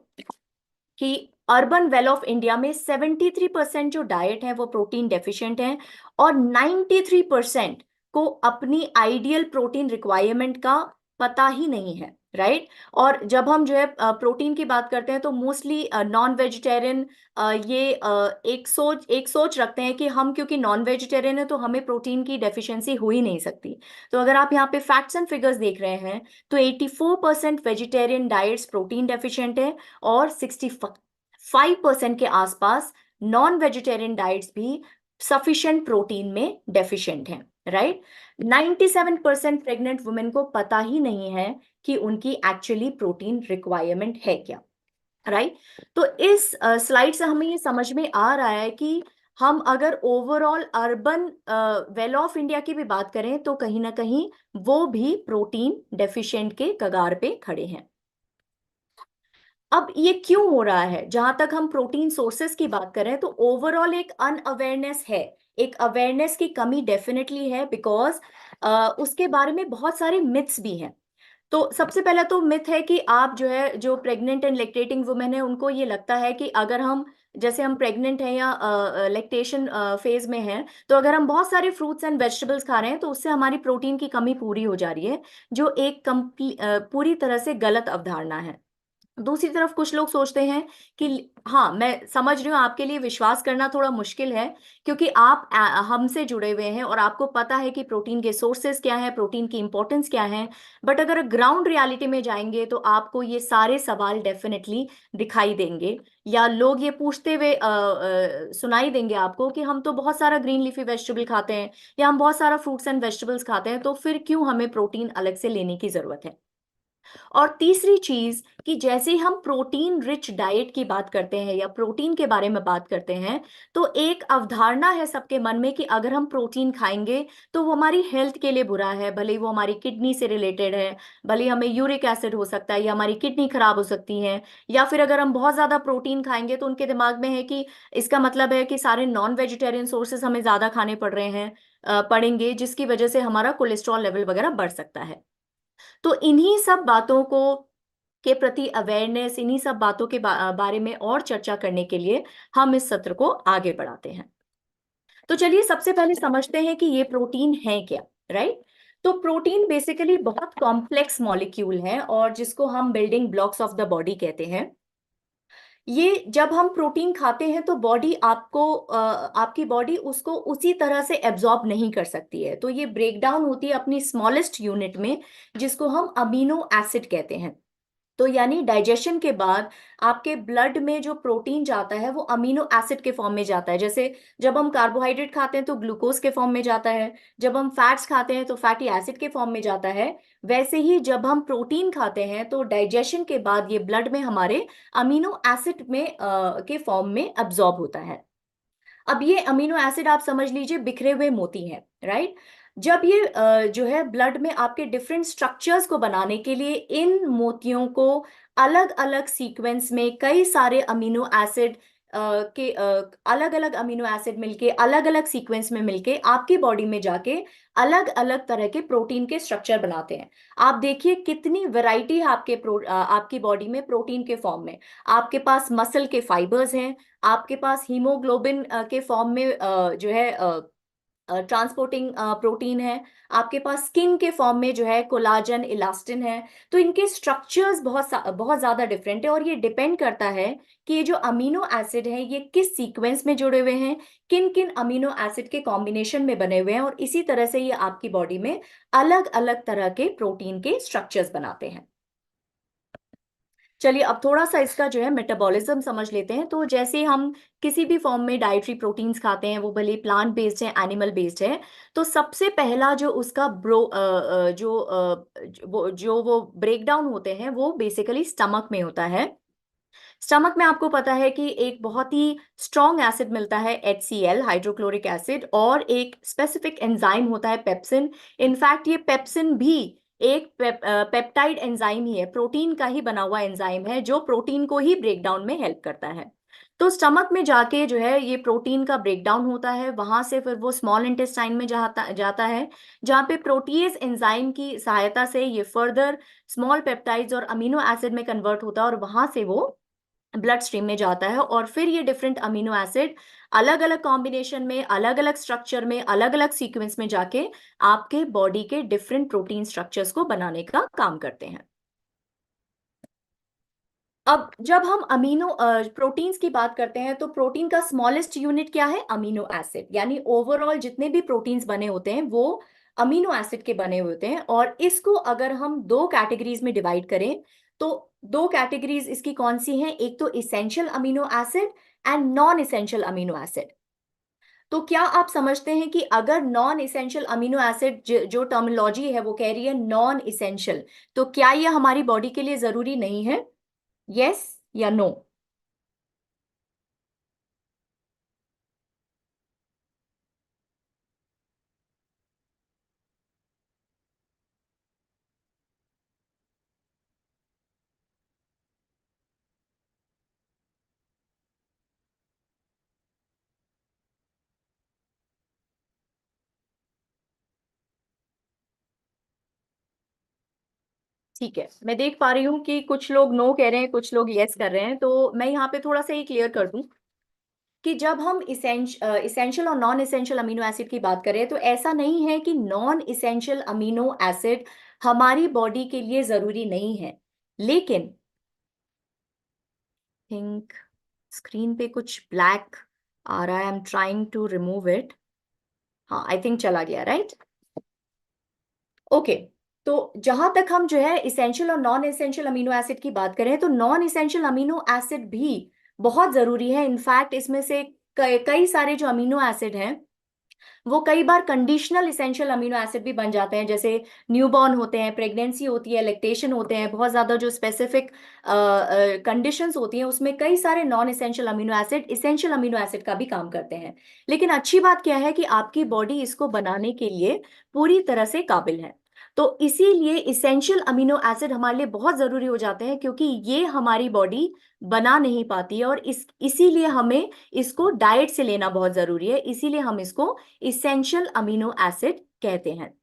कि अर्बन वेल ऑफ इंडिया में 73% जो डाइट है वो प्रोटीन डेफिशिएंट है, और 93% को अपनी आइडियल प्रोटीन रिक्वायरमेंट का पता ही नहीं है, राइट। और जब हम जो है प्रोटीन की बात करते हैं तो मोस्टली नॉन वेजिटेरियन ये एक सोच रखते हैं कि हम क्योंकि नॉन वेजिटेरियन है तो हमें प्रोटीन की डेफिशिएंसी हो ही नहीं सकती। तो अगर आप यहाँ पे फैक्ट्स एंड फिगर्स देख रहे हैं तो 84% वेजिटेरियन डाइट्स प्रोटीन डेफिशिएंट है, और 65% के आसपास नॉन वेजिटेरियन डाइट्स भी सफिशिएंट प्रोटीन में डेफिशिएंट हैं, राइट। 97% प्रेग्नेंट वुमेन को पता ही नहीं है कि उनकी एक्चुअली प्रोटीन रिक्वायरमेंट है क्या, राइट। तो इस स्लाइड से हमें ये समझ में आ रहा है कि हम अगर overall urban well of India की भी बात करें तो कहीं ना कहीं वो भी प्रोटीन डेफिशिएंट के कगार पे खड़े हैं। अब ये क्यों हो रहा है? जहां तक हम प्रोटीन सोर्सेस की बात करें तो ओवरऑल एक अनअवेयरनेस है, एक अवेयरनेस की कमी डेफिनेटली है, बिकॉज उसके बारे में बहुत सारे मिथ्स भी हैं। तो सबसे पहला तो मिथ है कि आप जो है जो प्रेग्नेंट एंड लेक्टेटिंग वुमेन है उनको ये लगता है कि अगर हम जैसे हम प्रेग्नेंट हैं या लेक्टेशन फेज में हैं, तो अगर हम बहुत सारे फ्रूट्स एंड वेजिटेबल्स खा रहे हैं तो उससे हमारी प्रोटीन की कमी पूरी हो जा रही है, जो एक पूरी तरह से गलत अवधारणा है। दूसरी तरफ कुछ लोग सोचते हैं कि हाँ, मैं समझ रही हूँ आपके लिए विश्वास करना थोड़ा मुश्किल है, क्योंकि आप हमसे जुड़े हुए हैं और आपको पता है कि प्रोटीन के सोर्सेस क्या हैं, प्रोटीन की इंपॉर्टेंस क्या है। बट अगर ग्राउंड रियलिटी में जाएंगे तो आपको ये सारे सवाल डेफिनेटली दिखाई देंगे, या लोग ये पूछते हुए सुनाई देंगे आपको कि हम तो बहुत सारा ग्रीन लीफी वेजिटेबल खाते हैं, या हम बहुत सारा फ्रूट्स एंड वेजिटेबल्स खाते हैं, तो फिर क्यों हमें प्रोटीन अलग से लेने की जरूरत है। और तीसरी चीज कि जैसे हम प्रोटीन रिच डाइट की बात करते हैं या प्रोटीन के बारे में बात करते हैं, तो एक अवधारणा है सबके मन में कि अगर हम प्रोटीन खाएंगे तो वो हमारी हेल्थ के लिए बुरा है, भले ही वो हमारी किडनी से रिलेटेड है, भले ही हमें यूरिक एसिड हो सकता है या हमारी किडनी खराब हो सकती है, या फिर अगर हम बहुत ज्यादा प्रोटीन खाएंगे तो उनके दिमाग में है कि इसका मतलब है कि सारे नॉन वेजिटेरियन सोर्सेस हमें ज्यादा खाने पड़ रहे हैं पड़ेंगे, जिसकी वजह से हमारा कोलेस्ट्रॉल लेवल वगैरह बढ़ सकता है। तो इन्हीं सब बातों को के प्रति अवेयरनेस, इन्हीं सब बातों के बारे में और चर्चा करने के लिए हम इस सत्र को आगे बढ़ाते हैं। तो चलिए सबसे पहले समझते हैं कि ये प्रोटीन है क्या, राइट। तो प्रोटीन बेसिकली बहुत कॉम्प्लेक्स मॉलिक्यूल है और जिसको हम building blocks of the body कहते हैं। ये जब हम प्रोटीन खाते हैं तो बॉडी आपकी बॉडी उसको उसी तरह से एब्जॉर्ब नहीं कर सकती है, तो ये ब्रेक डाउन होती है अपनी स्मॉलेस्ट यूनिट में, जिसको हम अमीनो एसिड कहते हैं। तो यानी डाइजेशन के बाद आपके ब्लड में जो प्रोटीन जाता है वो अमीनो एसिड के फॉर्म में जाता है। जैसे जब हम कार्बोहाइड्रेट खाते हैं तो ग्लूकोज के फॉर्म में जाता है, जब हम फैट्स खाते हैं तो फैटी एसिड के फॉर्म में जाता है। वैसे ही जब हम प्रोटीन खाते हैं तो डाइजेशन के बाद ये ब्लड में हमारे अमीनो एसिड में के फॉर्म में अब्जॉर्ब होता है। अब ये अमीनो एसिड आप समझ लीजिए बिखरे हुए मोती हैं, राइट। जब ये जो है ब्लड में आपके डिफरेंट स्ट्रक्चर्स को बनाने के लिए इन मोतियों को अलग अलग सीक्वेंस में कई सारे अमीनो एसिड के अलग अलग अमीनो एसिड मिलके अलग अलग सीक्वेंस में मिलके आपकी बॉडी में जाके अलग अलग तरह के प्रोटीन के स्ट्रक्चर बनाते हैं। आप देखिए कितनी वैरायटी है आपकी बॉडी में प्रोटीन के फॉर्म में। आपके पास मसल के फाइबर्स हैं, आपके पास हीमोग्लोबिन के फॉर्म में जो है ट्रांसपोर्टिंग प्रोटीन है, आपके पास स्किन के फॉर्म में जो है कोलाजन इलास्टिन है। तो इनके स्ट्रक्चर्स बहुत ज्यादा डिफरेंट है, और ये डिपेंड करता है कि ये जो अमीनो एसिड है ये किस सीक्वेंस में जुड़े हुए हैं, किन किन अमीनो एसिड के कॉम्बिनेशन में बने हुए हैं, और इसी तरह से ये आपकी बॉडी में अलग अलग तरह के प्रोटीन के स्ट्रक्चर्स बनाते हैं। चलिए अब थोड़ा सा इसका जो है मेटाबॉलिज्म समझ लेते हैं। तो जैसे हम किसी भी फॉर्म में डाइटरी प्रोटीन्स खाते हैं, वो भले प्लांट बेस्ड है एनिमल बेस्ड है, तो सबसे पहला जो उसका वो ब्रेक डाउन होते हैं वो बेसिकली स्टमक में होता है। स्टमक में आपको पता है कि एक बहुत ही स्ट्रॉन्ग एसिड मिलता है HCl हाइड्रोक्लोरिक एसिड, और एक स्पेसिफिक एंजाइम होता है पेप्सिन। इनफैक्ट ये पेप्सिन भी एक पेप्टाइड एंजाइम ही है, प्रोटीन का ही बना हुआ एंजाइम है जो प्रोटीन को ही ब्रेक डाउन में हेल्प करता है। तो स्टमक में जाके जो है ये प्रोटीन का ब्रेक डाउन होता है, वहां से फिर वो स्मॉल इंटेस्टाइन में जाता है, जहाँ पे प्रोटीज एंजाइम की सहायता से ये फर्दर स्मॉल पेप्टाइड्स और अमीनो एसिड में कन्वर्ट होता है, और वहां से वो ब्लड स्ट्रीम में जाता है। और फिर ये डिफरेंट अमीनो एसिड अलग अलग कॉम्बिनेशन में अलग अलग स्ट्रक्चर में अलग अलग सीक्वेंस में जाके आपके बॉडी के डिफरेंट प्रोटीन स्ट्रक्चर्स को बनाने का काम करते हैं। अब जब हम अमीनो प्रोटीन्स की बात करते हैं, तो प्रोटीन का स्मॉलेस्ट यूनिट क्या है? Amino acid. यानी ओवरऑल जितने भी प्रोटीन्स बने होते हैं वो अमीनो एसिड के बने हुए होते हैं। और इसको अगर हम दो कैटेगरीज में डिवाइड करें, तो दो कैटेगरीज इसकी कौन सी हैं? एक तो essential amino acid and non essential amino acid. तो क्या आप समझते हैं कि अगर नॉन इसेंशियल अमीनो एसिड जो टर्मिनोलॉजी है वो कह रही है नॉन इसेंशियल, तो क्या ये हमारी बॉडी के लिए जरूरी नहीं है? यस या नो? ठीक है, मैं देख पा रही हूँ कि कुछ लोग नो कह रहे हैं, कुछ लोग यस कर रहे हैं। तो मैं यहाँ पे थोड़ा सा ये क्लियर कर दूं कि जब हम इसेंशियल और नॉन इसेंशियल अमीनो एसिड की बात करें, तो ऐसा नहीं है कि नॉन इसेंशियल अमीनो एसिड हमारी बॉडी के लिए जरूरी नहीं है। लेकिन थिंक स्क्रीन पे कुछ ब्लैक आ रहा है, I am trying to remove it. हाँ, आई थिंक चला गया, राइट? ओके। तो जहां तक हम जो है इसेंशियल और नॉन इसेंशियल अमीनो एसिड की बात करें, तो नॉन इसेंशियल अमीनो एसिड भी बहुत जरूरी है। इनफैक्ट इसमें से कई सारे जो अमीनो एसिड हैं वो कई बार कंडीशनल इसेंशियल अमीनो एसिड भी बन जाते हैं। जैसे न्यूबॉर्न होते हैं, प्रेगनेंसी होती है, लैक्टेशन होते हैं, बहुत ज्यादा जो स्पेसिफिक कंडीशंस होती हैं उसमें कई सारे non essential amino acid essential amino acid का भी काम करते हैं। लेकिन अच्छी बात क्या है कि आपकी बॉडी इसको बनाने के लिए पूरी तरह से काबिल है। तो इसीलिए इसेंशियल अमीनो एसिड हमारे लिए बहुत जरूरी हो जाते हैं, क्योंकि ये हमारी बॉडी बना नहीं पाती है, और इसीलिए हमें इसको डाइट से लेना बहुत जरूरी है। इसीलिए हम इसको इसेंशियल अमीनो एसिड कहते हैं।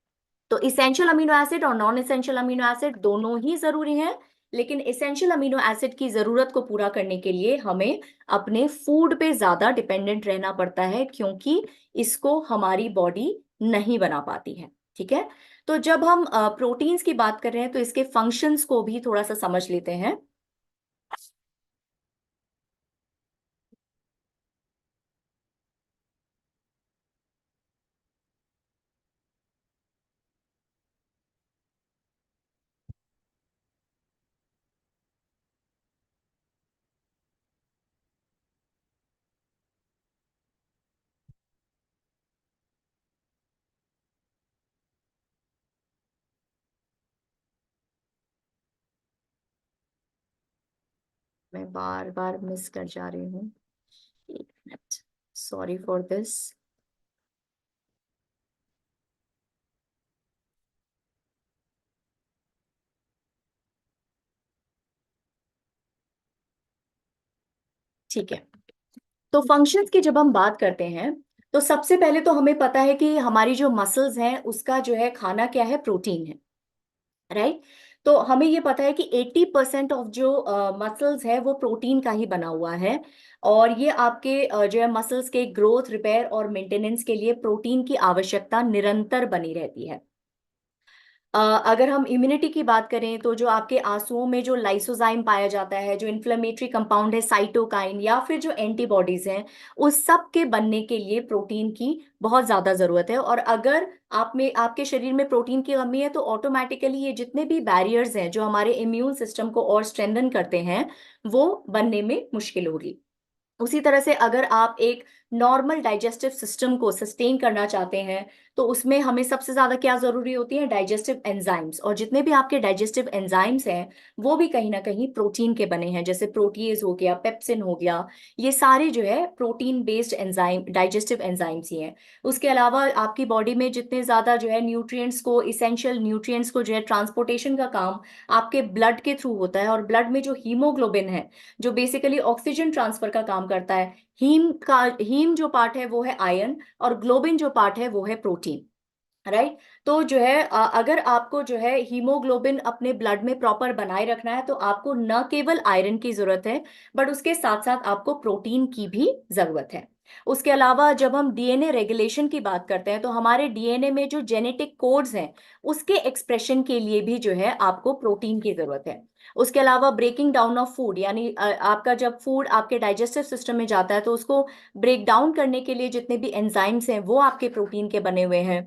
तो इसेंशियल अमीनो एसिड और नॉन इसेंशियल अमीनो एसिड दोनों ही जरूरी हैं। लेकिन इसेंशियल अमीनो एसिड की जरूरत को पूरा करने के लिए हमें अपने फूड पे ज्यादा डिपेंडेंट रहना पड़ता है, क्योंकि इसको हमारी बॉडी नहीं बना पाती है। ठीक है। तो जब हम प्रोटीन्स की बात कर रहे हैं, तो इसके फंक्शंस को भी थोड़ा सा समझ लेते हैं। मैं बार बार मिस कर जा रही हूँ, एक मिनट, सॉरी फॉर दिस। ठीक है। तो फंक्शंस की जब हम बात करते हैं तो सबसे पहले तो हमें पता है कि हमारी जो मसल्स हैं उसका जो है खाना क्या है, प्रोटीन है, राइट। तो हमें ये पता है कि 80% ऑफ जो मसल्स है वो प्रोटीन का ही बना हुआ है। और ये आपके जो है मसल्स के ग्रोथ, रिपेयर और मेंटेनेंस के लिए प्रोटीन की आवश्यकता निरंतर बनी रहती है। अगर हम इम्यूनिटी की बात करें तो जो आपके आंसुओं में जो लाइसोजाइम पाया जाता है, जो इन्फ्लेमेटरी कंपाउंड है साइटोकाइन, या फिर जो एंटीबॉडीज हैं, उस सब के बनने के लिए प्रोटीन की बहुत ज्यादा जरूरत है। और अगर आप में आपके शरीर में प्रोटीन की कमी है तो ऑटोमेटिकली ये जितने भी बैरियर्स हैं जो हमारे इम्यून सिस्टम को और स्ट्रेंथन करते हैं वो बनने में मुश्किल होगी। उसी तरह से अगर आप एक नॉर्मल डाइजेस्टिव सिस्टम को सस्टेन करना चाहते हैं तो उसमें हमें सबसे ज्यादा क्या जरूरी होती है, डाइजेस्टिव एंजाइम्स। और जितने भी आपके डाइजेस्टिव एंजाइम्स हैं वो भी कहीं ना कहीं प्रोटीन के बने हैं, जैसे प्रोटीएज हो गया, पेप्सिन हो गया, ये सारे जो है protein based enzyme, digestive enzymes ही हैं। उसके अलावा आपकी बॉडी में जितने ज्यादा जो है न्यूट्रिएंट्स को, इसेंशियल न्यूट्रिएंट्स को जो है ट्रांसपोर्टेशन का काम आपके ब्लड के थ्रू होता है। और ब्लड में जो हीमोग्लोबिन है जो बेसिकली ऑक्सीजन ट्रांसफर का काम करता है, हीम जो पार्ट है वो है आयरन, और ग्लोबिन जो पार्ट है वो है प्रोटीन, राइट। तो जो है अगर आपको जो है हीमोग्लोबिन अपने ब्लड में प्रॉपर बनाए रखना है तो आपको न केवल आयरन की जरूरत है बट उसके साथ साथ आपको प्रोटीन की भी जरूरत है। उसके अलावा जब हम डीएनए रेगुलेशन की बात करते हैं तो हमारे डीएनए में जो जेनेटिक कोड्स हैं उसके एक्सप्रेशन के लिए भी जो है आपको प्रोटीन की जरूरत है। उसके अलावा ब्रेकिंग डाउन ऑफ फूड, यानी आपका जब फूड आपके डाइजेस्टिव सिस्टम में जाता है तो उसको ब्रेक डाउन करने के लिए जितने भी एंजाइम्स हैं वो आपके प्रोटीन के बने हुए हैं।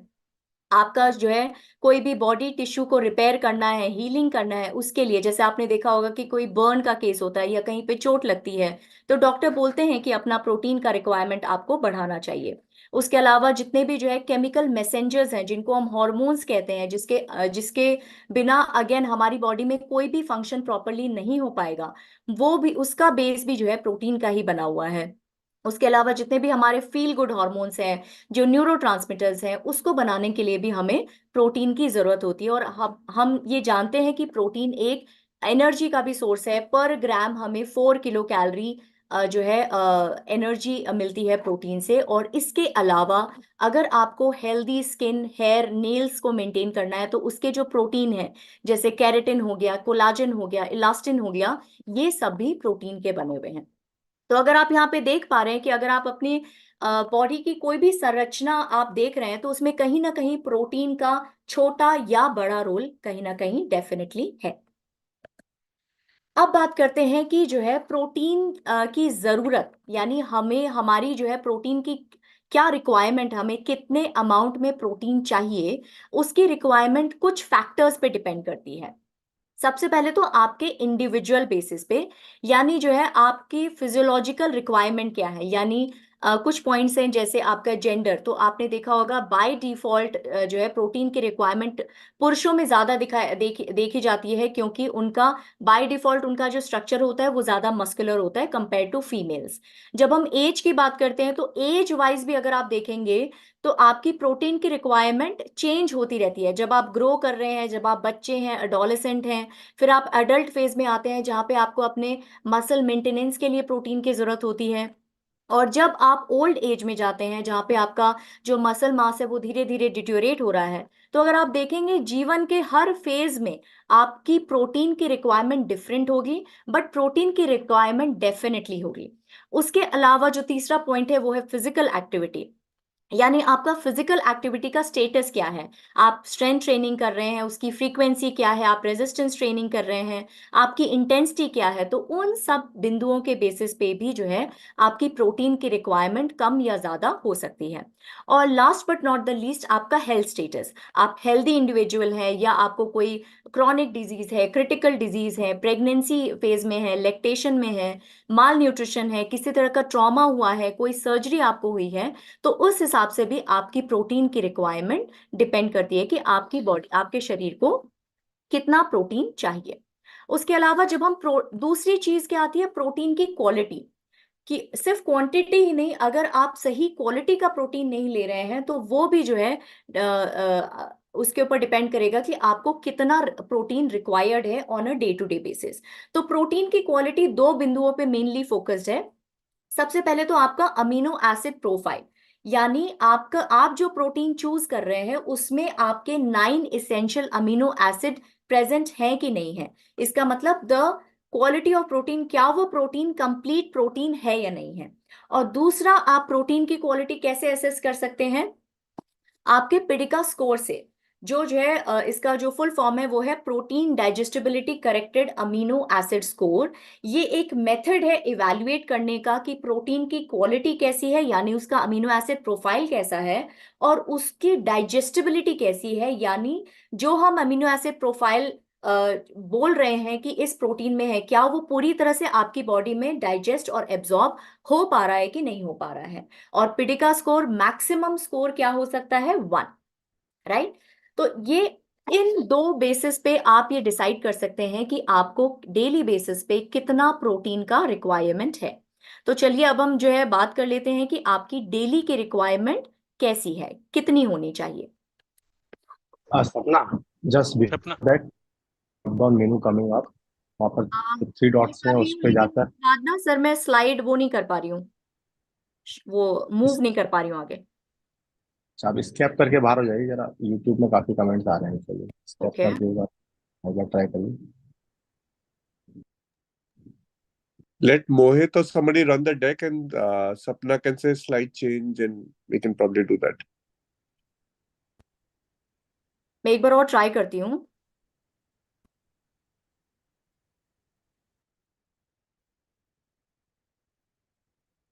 आपका जो है कोई भी बॉडी टिश्यू को रिपेयर करना है, हीलिंग करना है, उसके लिए जैसे आपने देखा होगा कि कोई बर्न का केस होता है या कहीं पे चोट लगती है तो डॉक्टर बोलते हैं कि अपना प्रोटीन का रिक्वायरमेंट आपको बढ़ाना चाहिए। उसके अलावा जितने भी जो है केमिकल मैसेंजर्स हैं जिनको हम हॉर्मोन्स कहते हैं, जिसके बिना अगेन हमारी बॉडी में कोई भी फंक्शन प्रॉपरली नहीं हो पाएगा, वो भी, उसका बेस भी जो है प्रोटीन का ही बना हुआ है। उसके अलावा जितने भी हमारे फील गुड हॉर्मोन्स हैं, जो न्यूरोट्रांसमीटर्स हैं, उसको बनाने के लिए भी हमें प्रोटीन की जरूरत होती है। और हम ये जानते हैं कि प्रोटीन एक एनर्जी का भी सोर्स है। पर ग्राम हमें 4 किलो कैलोरी जो है एनर्जी मिलती है प्रोटीन से। और इसके अलावा अगर आपको हेल्दी स्किन, हेयर, नेल्स को मेंटेन करना है तो उसके जो प्रोटीन है, जैसे कैरेटिन हो गया, कोलाजन हो गया, इलास्टिन हो गया, ये सब भी प्रोटीन के बने हुए हैं। तो अगर आप यहाँ पे देख पा रहे हैं कि अगर आप अपनी बॉडी की कोई भी संरचना आप देख रहे हैं तो उसमें कहीं ना कहीं प्रोटीन का छोटा या बड़ा रोल कहीं ना कहीं डेफिनेटली है। अब बात करते हैं कि जो है प्रोटीन की जरूरत, यानी हमें हमारी जो है प्रोटीन की क्या रिक्वायरमेंट, हमें कितने अमाउंट में प्रोटीन चाहिए, उसकी रिक्वायरमेंट कुछ फैक्टर्स पे डिपेंड करती है। सबसे पहले तो आपके इंडिविजुअल बेसिस पे, यानी जो है आपकी फिजियोलॉजिकल रिक्वायरमेंट क्या है, यानी कुछ पॉइंट्स हैं जैसे आपका जेंडर। तो आपने देखा होगा बाय डिफॉल्ट जो है प्रोटीन की रिक्वायरमेंट पुरुषों में ज्यादा देखी जाती है, क्योंकि उनका बाय डिफॉल्ट उनका जो स्ट्रक्चर होता है वो ज्यादा मस्कुलर होता है कंपेयर टू फीमेल्स। जब हम एज की बात करते हैं तो एज वाइज भी अगर आप देखेंगे तो आपकी प्रोटीन की रिक्वायरमेंट चेंज होती रहती है। जब आप ग्रो कर रहे हैं, जब आप बच्चे हैं, अडोलेसेंट हैं, फिर आप एडल्ट फेज में आते हैं जहां पे आपको अपने मसल मेंटेनेंस के लिए प्रोटीन की जरूरत होती है। और जब आप ओल्ड एज में जाते हैं जहां पे आपका जो मसल मास है वो धीरे धीरे डिट्योरेट हो रहा है, तो अगर आप देखेंगे जीवन के हर फेज में आपकी प्रोटीन की रिक्वायरमेंट डिफरेंट होगी, बट प्रोटीन की रिक्वायरमेंट डेफिनेटली होगी। उसके अलावा जो तीसरा पॉइंट है वो है फिजिकल एक्टिविटी, यानी आपका फिजिकल एक्टिविटी का स्टेटस क्या है। आप स्ट्रेंथ ट्रेनिंग कर रहे हैं, उसकी फ्रीक्वेंसी क्या है, आप रेजिस्टेंस ट्रेनिंग कर रहे हैं, आपकी इंटेंसिटी क्या है। तो उन सब बिंदुओं के बेसिस पे भी जो है आपकी प्रोटीन की रिक्वायरमेंट कम या ज्यादा हो सकती है। और last but not the least, आपका हेल्थ स्टेटस, आप हेल्दी इंडिविजुअल हैं या आपको कोई क्रॉनिक डिजीज है, क्रिटिकल डिजीज है, प्रेगनेंसी फेज में है, लेक्टेशन में है, माल न्यूट्रिशन है, किसी तरह का ट्रॉमा हुआ है, कोई सर्जरी आपको हुई है, तो उस हिसाब से भी आपकी प्रोटीन की रिक्वायरमेंट डिपेंड करती है कि आपकी बॉडी, आपके शरीर को कितना प्रोटीन चाहिए। उसके अलावा जब हम दूसरी चीज क्या आती है, प्रोटीन की क्वालिटी, कि सिर्फ क्वांटिटी ही नहीं, अगर आप सही क्वालिटी का प्रोटीन नहीं ले रहे हैं तो वो भी जो है उसके ऊपर डिपेंड करेगा कि आपको कितना प्रोटीन रिक्वायर्ड है on a day to day basis. तो प्रोटीन की क्वालिटी दो बिंदुओं पे मेनली फोकस्ड है। सबसे पहले तो आपका अमीनो एसिड प्रोफाइल, यानी आप जो प्रोटीन चूज कर रहे हैं उसमें आपके 9 इसेंशियल अमीनो एसिड प्रेजेंट हैं कि नहीं है। इसका मतलब द क्वालिटी ऑफ प्रोटीन, क्या वो प्रोटीन कंप्लीट प्रोटीन है या नहीं है। और दूसरा, आप प्रोटीन की क्वालिटी कैसे असेस कर सकते हैं? आपके पिडिका स्कोर से। जो है इसका जो फुल फॉर्म है वो है protein digestibility corrected amino acid score. ये एक मेथड है इवैल्यूएट करने का कि प्रोटीन की क्वालिटी कैसी है, यानी उसका अमीनो एसिड प्रोफाइल कैसा है, और उसकी डाइजेस्टिबिलिटी कैसी है, यानी जो हम अमीनो एसिड प्रोफाइल बोल रहे हैं कि इस प्रोटीन में है, क्या वो पूरी तरह से आपकी बॉडी में डाइजेस्ट और एब्जॉर्ब हो पा रहा है कि नहीं हो पा रहा है। और पिडिका स्कोर मैक्सिमम स्कोर क्या हो सकता है? 1, राइट। तो ये इन दो बेसिस पे आप ये डिसाइड कर सकते हैं कि आपको डेली बेसिस पे कितना प्रोटीन का रिक्वायरमेंट है। तो चलिए अब हम जो है बात कर लेते हैं कि आपकी डेली की रिक्वायरमेंट कैसी है, कितनी होनी चाहिए। सपना, just before सपना that, countdown menu coming up, वहाँ पर जो 3 देख डॉट्स पा हैं रही उस हूँ, पे लेकिन जाकर उसके बाद ना सर मैं स्लाइड वो नहीं कर पा रही हूँ, वो मूव नहीं कर पा रही हूँ आगे। आप स्केप करके बाहर हो जाइए जरा। यूट्यूब में काफी कमेंट्स आ रहे हैं, चलिए स्केप ओके, करके एक बार ट्राई करिए। Let Mohit or somebody run the deck and Sapna can say slide change and we can probably do that. मैं एक बार और ट्राई करती हूँ।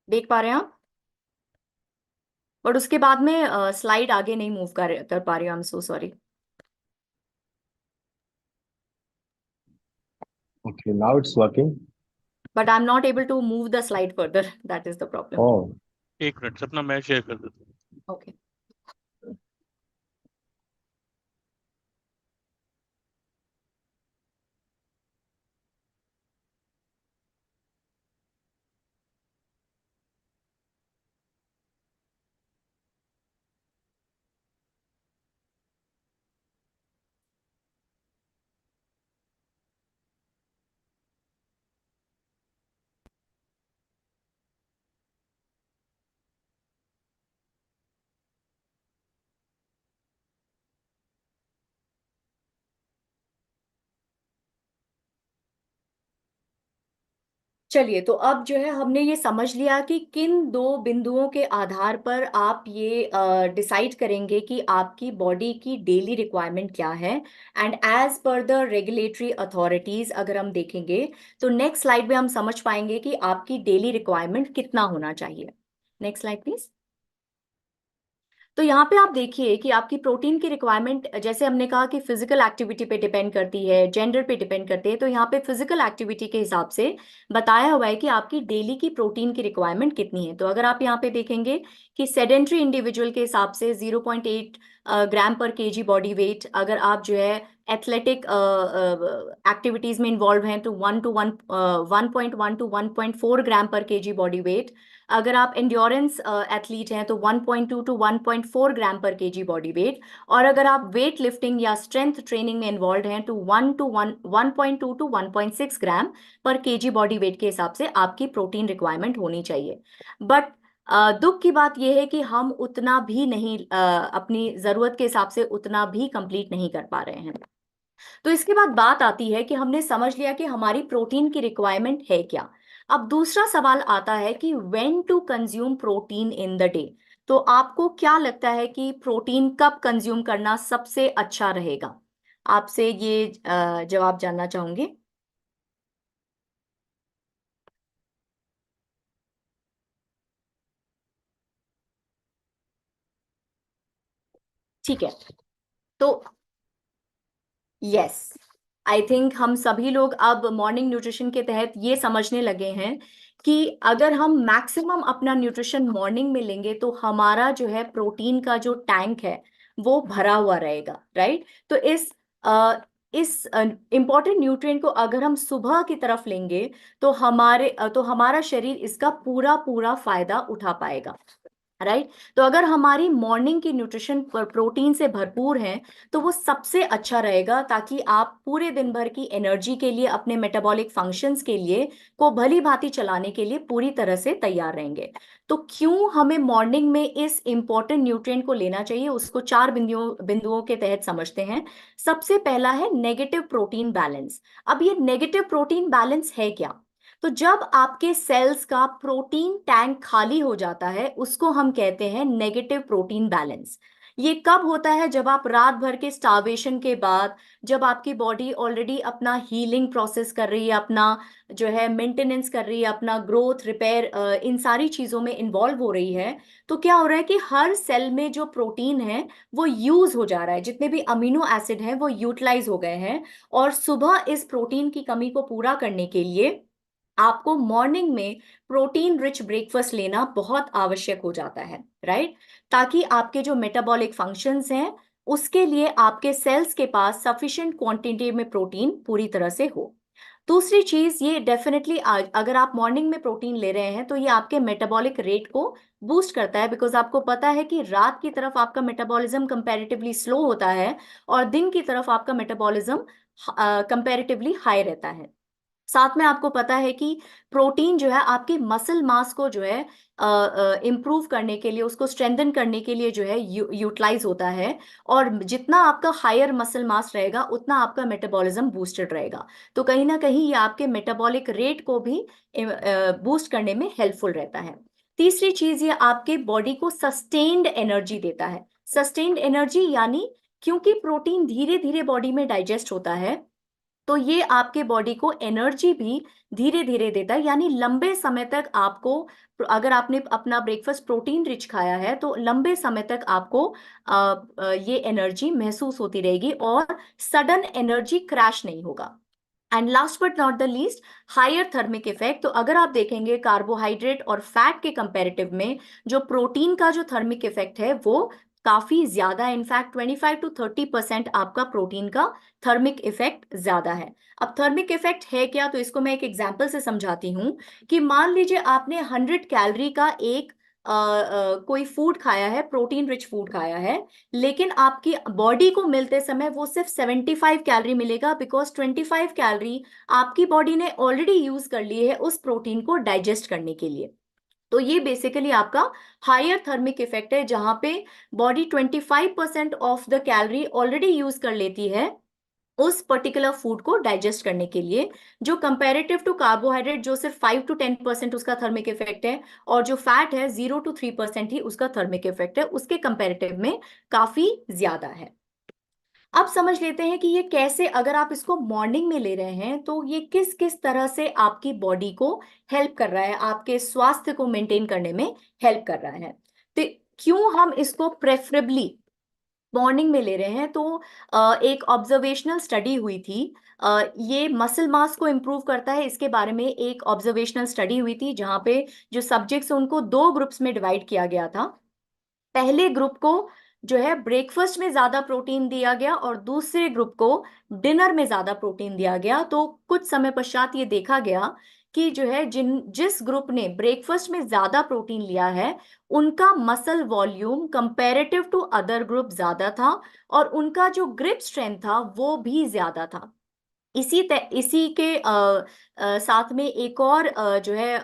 देख पा रहे हैं आप? बट उसके बाद में स्लाइड आगे नहीं मूव कर पा रही हूँ। I am so sorry. Okay, now it's working. But I am not able to move the slide further, that is the problem. Oh, एक मिनट सपना मैं शेयर कर देता हूँ। ओके, चलिए तो अब जो है हमने ये समझ लिया कि किन दो बिंदुओं के आधार पर आप ये डिसाइड करेंगे कि आपकी बॉडी की डेली रिक्वायरमेंट क्या है। And as per the regulatory authorities अगर हम देखेंगे तो नेक्स्ट स्लाइड में हम समझ पाएंगे कि आपकी डेली रिक्वायरमेंट कितना होना चाहिए। Next slide please. तो यहाँ पे आप देखिए कि आपकी प्रोटीन की रिक्वायरमेंट, जैसे हमने कहा कि फिजिकल एक्टिविटी पे डिपेंड करती है, जेंडर पे डिपेंड करती है, तो यहाँ पे फिजिकल एक्टिविटी के हिसाब से बताया हुआ है कि आपकी डेली की प्रोटीन की रिक्वायरमेंट कितनी है। तो अगर आप यहाँ पे देखेंगे कि सेडेंट्री इंडिविजुअल के हिसाब से 0.8 ग्राम पर केजी बॉडी वेट, अगर आप जो है एथलेटिक एक्टिविटीज में इन्वॉल्व हैं तो 1.1 टू 1.4 ग्राम पर केजी बॉडी वेट, अगर आप एंड्योरेंस एथलीट हैं तो 1.2 टू 1.4 ग्राम पर केजी बॉडी वेट, और अगर आप वेट लिफ्टिंग या स्ट्रेंथ ट्रेनिंग में इन्वॉल्व हैं तो 1.2 टू 1.6 ग्राम पर केजी बॉडी वेट के हिसाब से आपकी प्रोटीन रिक्वायरमेंट होनी चाहिए। बट दुख की बात यह है कि हम उतना भी नहीं अपनी जरूरत के हिसाब से उतना भी कंप्लीट नहीं कर पा रहे हैं। तो इसके बाद बात आती है कि हमने समझ लिया कि हमारी प्रोटीन की रिक्वायरमेंट है क्या। अब दूसरा सवाल आता है कि when to consume protein in the day. तो आपको क्या लगता है कि प्रोटीन कब कंज्यूम करना सबसे अच्छा रहेगा? आपसे ये जवाब जानना चाहूंगी। ठीक है, तो यस, आई थिंक हम सभी लोग अब मॉर्निंग न्यूट्रिशन के तहत ये समझने लगे हैं कि अगर हम मैक्सिमम अपना न्यूट्रिशन मॉर्निंग में लेंगे तो हमारा जो है प्रोटीन का जो टैंक है वो भरा हुआ रहेगा, राइट। तो इस इंपॉर्टेंट न्यूट्रिएंट को अगर हम सुबह की तरफ लेंगे तो हमारा शरीर इसका पूरा पूरा फायदा उठा पाएगा। राइट। तो अगर हमारी मॉर्निंग की न्यूट्रिशन प्रोटीन से भरपूर है तो वो सबसे अच्छा रहेगा, ताकि आप पूरे दिन भर की एनर्जी के लिए, अपने मेटाबॉलिक फंक्शंस के लिए को भली भांति चलाने के लिए पूरी तरह से तैयार रहेंगे। तो क्यों हमें मॉर्निंग में इस इंपॉर्टेंट न्यूट्रिएंट को लेना चाहिए, उसको 4 बिंदुओं के तहत समझते हैं। सबसे पहला है नेगेटिव प्रोटीन बैलेंस। अब ये नेगेटिव प्रोटीन बैलेंस है क्या? तो जब आपके सेल्स का प्रोटीन टैंक खाली हो जाता है, उसको हम कहते हैं नेगेटिव प्रोटीन बैलेंस। ये कब होता है? जब आप रात भर के स्टार्वेशन के बाद, जब आपकी बॉडी ऑलरेडी अपना हीलिंग प्रोसेस कर रही है, अपना जो है मेंटेनेंस कर रही है, अपना ग्रोथ, रिपेयर, इन सारी चीजों में इन्वॉल्व हो रही है। तो क्या हो रहा है कि हर सेल में जो प्रोटीन है वो यूज हो जा रहा है, जितने भी अमीनो एसिड हैं वो यूटिलाइज हो गए हैं। और सुबह इस प्रोटीन की कमी को पूरा करने के लिए आपको मॉर्निंग में प्रोटीन रिच ब्रेकफास्ट लेना बहुत आवश्यक हो जाता है, राइट। ताकि आपके जो मेटाबॉलिक फंक्शंस हैं उसके लिए आपके सेल्स के पास सफिशिएंट क्वांटिटी में प्रोटीन पूरी तरह से हो। दूसरी चीज, ये डेफिनेटली अगर आप मॉर्निंग में प्रोटीन ले रहे हैं तो ये आपके मेटाबॉलिक रेट को बूस्ट करता है, बिकॉज आपको पता है कि रात की तरफ आपका मेटाबॉलिज्म कंपैरेटिवली स्लो होता है और दिन की तरफ आपका मेटाबॉलिज्म कंपैरेटिवली हाई रहता है। साथ में आपको पता है कि प्रोटीन जो है आपके मसल मास को जो है इम्प्रूव करने के लिए, उसको स्ट्रेंथन करने के लिए जो है यूटिलाइज होता है। और जितना आपका हायर मसल मास रहेगा उतना आपका मेटाबॉलिज्म बूस्टेड रहेगा। तो कहीं ना कहीं ये आपके मेटाबॉलिक रेट को भी बूस्ट करने में हेल्पफुल रहता है। तीसरी चीज, ये आपके बॉडी को सस्टेन्ड एनर्जी देता है। सस्टेन्ड एनर्जी यानी क्योंकि प्रोटीन धीरे धीरे बॉडी में डाइजेस्ट होता है, तो ये आपके बॉडी को एनर्जी भी धीरे धीरे देता है। यानी लंबे समय तक आपको, अगर आपने अपना ब्रेकफास्ट प्रोटीन रिच खाया है तो लंबे समय तक आपको ये एनर्जी महसूस होती रहेगी और सडन एनर्जी क्रैश नहीं होगा। And last but not the least, higher thermic effect. तो अगर आप देखेंगे कार्बोहाइड्रेट और फैट के कंपैरेटिव में जो प्रोटीन का जो थर्मिक इफेक्ट है वो काफी ज्यादा है। इनफैक्ट 25 to 30% आपका प्रोटीन का थर्मिक इफेक्ट ज्यादा है। अब थर्मिक इफेक्ट है क्या, तो इसको मैं एक एग्जांपल से समझाती हूँ। कि मान लीजिए आपने 100 कैलोरी का एक कोई फूड खाया है, प्रोटीन रिच फूड खाया है, लेकिन आपकी बॉडी को मिलते समय वो सिर्फ 75 कैलोरी मिलेगा, बिकॉज 25 कैलोरी आपकी बॉडी ने ऑलरेडी यूज कर ली है उस प्रोटीन को डाइजेस्ट करने के लिए। तो ये बेसिकली आपका हायर थर्मिक इफेक्ट है, जहां पे body 25% of the calorie already use कर लेती है उस पर्टिकुलर फूड को डाइजेस्ट करने के लिए, जो कंपैरेटिव टू कार्बोहाइड्रेट जो सिर्फ 5 to 10% उसका थर्मिक इफेक्ट है, और जो फैट है 0 to 3% ही उसका थर्मिक इफेक्ट है, उसके कंपैरेटिव में काफी ज्यादा है। अब समझ लेते हैं कि ये कैसे, अगर आप इसको मॉर्निंग में ले रहे हैं तो ये किस किस तरह से आपकी बॉडी को हेल्प कर रहा है, आपके स्वास्थ्य को मेंटेन करने में हेल्प कर रहा है। तो क्यों हम इसको प्रेफरेबली मॉर्निंग में ले रहे हैं, तो एक ऑब्जर्वेशनल स्टडी हुई थी। ये मसल मास को इम्प्रूव करता है, इसके बारे में एक ऑब्जर्वेशनल स्टडी हुई थी जहां पे जो सब्जेक्ट्स उनको 2 ग्रुप्स में डिवाइड किया गया था। पहले ग्रुप को जो है ब्रेकफास्ट में ज्यादा प्रोटीन दिया गया और दूसरे ग्रुप को डिनर में ज्यादा प्रोटीन दिया गया। तो कुछ समय पश्चात ये देखा गया कि जो है जिस ग्रुप ने ब्रेकफास्ट में ज्यादा प्रोटीन लिया है उनका muscle volume comparative to other group ज्यादा था, और उनका जो ग्रिप स्ट्रेंथ था वो भी ज्यादा था। इसी के साथ में एक और जो है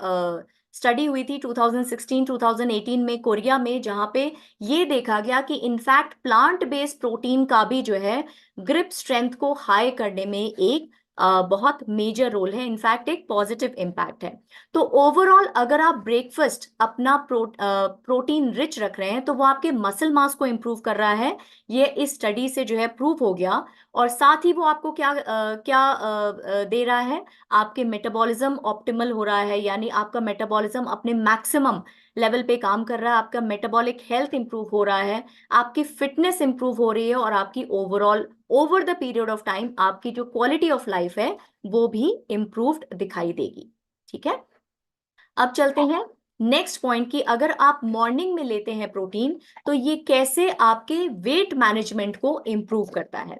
स्टडी हुई थी 2016-2018 में कोरिया में, जहां पे ये देखा गया कि इनफैक्ट प्लांट बेस्ड प्रोटीन का भी जो है ग्रिप स्ट्रेंथ को हाई करने में एक बहुत मेजर रोल है, इनफैक्ट एक पॉजिटिव इम्पैक्ट है। तो ओवरऑल अगर आप ब्रेकफास्ट अपना प्रोटीन रिच रख रहे हैं तो वो आपके मसल मास को इम्प्रूव कर रहा है, ये इस स्टडी से जो है प्रूव हो गया। और साथ ही वो आपको क्या दे रहा है, आपके मेटाबॉलिज्म ऑप्टिमल हो रहा है, यानी आपका मेटाबॉलिज्म अपने मैक्सिमम लेवल पे काम कर रहा है, आपका मेटाबॉलिक हेल्थ इंप्रूव हो रहा है, आपकी फिटनेस इंप्रूव हो रही है, और आपकी overall over the period of time आपकी जो क्वालिटी ऑफ लाइफ है वो भी इंप्रूव्ड दिखाई देगी। ठीक है, अब चलते हैं नेक्स्ट पॉइंट की, अगर आप मॉर्निंग में लेते हैं प्रोटीन तो ये कैसे आपके वेट मैनेजमेंट को इंप्रूव करता है।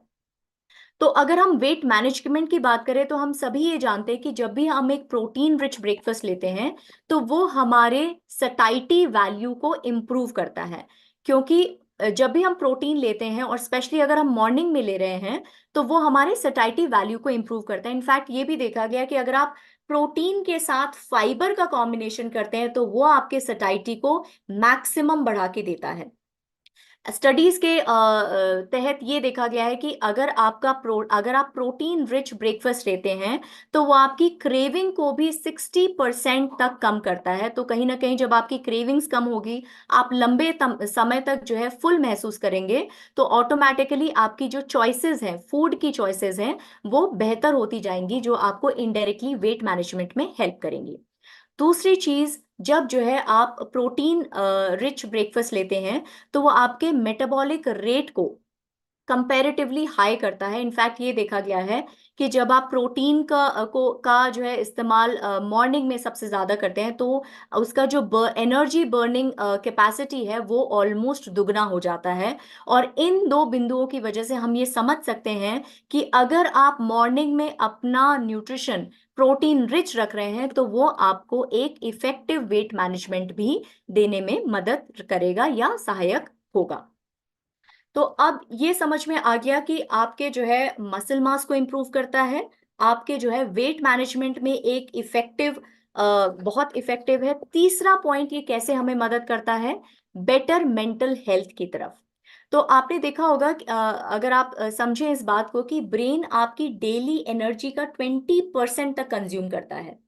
तो अगर हम वेट मैनेजमेंट की बात करें तो हम सभी ये जानते हैं कि जब भी हम एक प्रोटीन रिच ब्रेकफास्ट लेते हैं तो वो हमारे सटाइटी वैल्यू को इम्प्रूव करता है। क्योंकि जब भी हम प्रोटीन लेते हैं और स्पेशली अगर हम मॉर्निंग में ले रहे हैं तो वो हमारे सटाइटी वैल्यू को इम्प्रूव करता है। इनफैक्ट ये भी देखा गया कि अगर आप प्रोटीन के साथ फाइबर का कॉम्बिनेशन करते हैं तो वो आपके सटाइटी को मैक्सिमम बढ़ा के देता है। स्टडीज के तहत ये देखा गया है कि अगर आप प्रोटीन रिच ब्रेकफास्ट लेते हैं तो वो आपकी क्रेविंग को भी 60% तक कम करता है। तो कहीं ना कहीं जब आपकी क्रेविंग्स कम होगी, आप लंबे समय तक जो है फुल महसूस करेंगे, तो ऑटोमेटिकली आपकी जो चॉइसेस हैं, फूड की चॉइसेस हैं, वो बेहतर होती जाएंगी, जो आपको इनडायरेक्टली वेट मैनेजमेंट में हेल्प करेंगी। दूसरी चीज, जब जो है आप प्रोटीन रिच ब्रेकफास्ट लेते हैं तो वो आपके मेटाबॉलिक रेट को कंपैरेटिवली हाई करता है। इनफैक्ट ये देखा गया है कि जब आप प्रोटीन का जो है इस्तेमाल मॉर्निंग में सबसे ज्यादा करते हैं तो उसका जो एनर्जी बर्निंग कैपेसिटी है वो ऑलमोस्ट दुगना हो जाता है। और इन दो बिंदुओं की वजह से हम ये समझ सकते हैं कि अगर आप मॉर्निंग में अपना न्यूट्रिशन प्रोटीन रिच रख रहे हैं तो वो आपको एक इफेक्टिव वेट मैनेजमेंट भी देने में मदद करेगा या सहायक होगा। तो अब ये समझ में आ गया कि आपके जो है मसल मास को इम्प्रूव करता है, आपके जो है वेट मैनेजमेंट में एक इफेक्टिव बहुत इफेक्टिव है। तीसरा पॉइंट, ये कैसे हमें मदद करता है, बेटर मेंटल हेल्थ की तरफ। तो आपने देखा होगा कि, अगर आप समझें इस बात को कि ब्रेन आपकी डेली एनर्जी का 20% तक कंज्यूम करता है।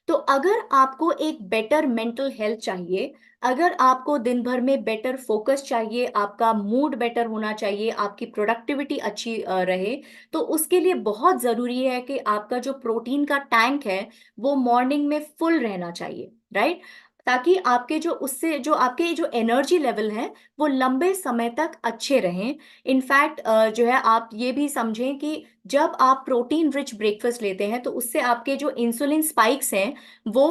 तो अगर आपको एक बेटर मेंटल हेल्थ चाहिए, अगर आपको दिन भर में बेटर फोकस चाहिए, आपका मूड बेटर होना चाहिए, आपकी प्रोडक्टिविटी अच्छी रहे, तो उसके लिए बहुत जरूरी है कि आपका जो प्रोटीन का टैंक है वो मॉर्निंग में फुल रहना चाहिए, राइट? ताकि आपके जो उससे जो आपके जो एनर्जी लेवल है वो लंबे समय तक अच्छे रहें। इनफैक्ट जो है आप ये भी समझें कि जब आप प्रोटीन रिच ब्रेकफास्ट लेते हैं तो उससे आपके जो इंसुलिन स्पाइक्स हैं वो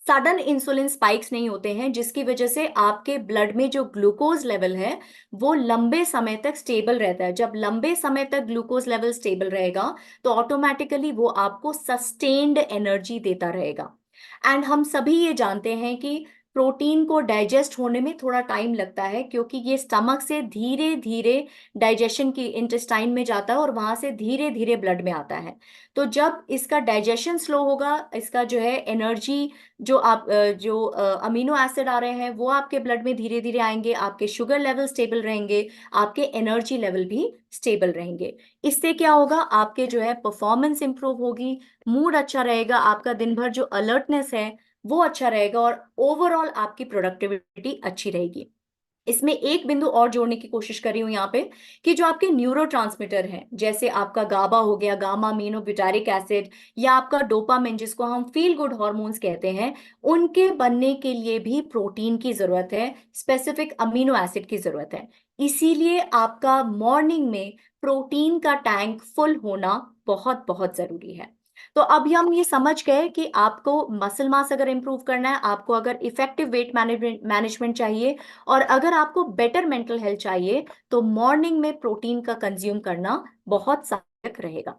सडन इंसुलिन स्पाइक्स नहीं होते हैं, जिसकी वजह से आपके ब्लड में जो ग्लूकोज लेवल है वो लंबे समय तक स्टेबल रहता है। जब लंबे समय तक ग्लूकोज लेवल स्टेबल रहेगा तो ऑटोमेटिकली वो आपको सस्टेन्ड एनर्जी देता रहेगा। एंड हम सभी ये जानते हैं कि प्रोटीन को डाइजेस्ट होने में थोड़ा टाइम लगता है, क्योंकि ये स्टमक से धीरे धीरे डाइजेशन की इंटेस्टाइन में जाता है और वहां से धीरे धीरे ब्लड में आता है। तो जब इसका डाइजेशन स्लो होगा, इसका जो है एनर्जी जो अमीनो एसिड आ रहे हैं वो आपके ब्लड में धीरे धीरे आएंगे, आपके शुगर लेवल स्टेबल रहेंगे, आपके एनर्जी लेवल भी स्टेबल रहेंगे। इससे क्या होगा, आपके जो है परफॉर्मेंस इंप्रूव होगी, मूड अच्छा रहेगा, आपका दिन भर जो अलर्टनेस है वो अच्छा रहेगा और ओवरऑल आपकी प्रोडक्टिविटी अच्छी रहेगी। इसमें एक बिंदु और जोड़ने की कोशिश कर रही हूं यहाँ पे कि जो आपके न्यूरोट्रांसमीटर हैं, जैसे आपका गाबा हो गया, गामा अमीनोब्यूटारिक एसिड, या आपका डोपामिन जिसको हम फील गुड हॉर्मोन्स कहते हैं, उनके बनने के लिए भी प्रोटीन की जरूरत है, स्पेसिफिक अमीनो एसिड की जरूरत है। इसीलिए आपका मॉर्निंग में प्रोटीन का टैंक फुल होना बहुत बहुत जरूरी है। तो अभी हम ये समझ गए कि आपको मसल मास अगर इंप्रूव करना है, आपको अगर इफेक्टिव वेट मैनेजमेंट चाहिए, और अगर आपको बेटर मेंटल हेल्थ चाहिए, तो मॉर्निंग में प्रोटीन का कंज्यूम करना बहुत सहायक रहेगा।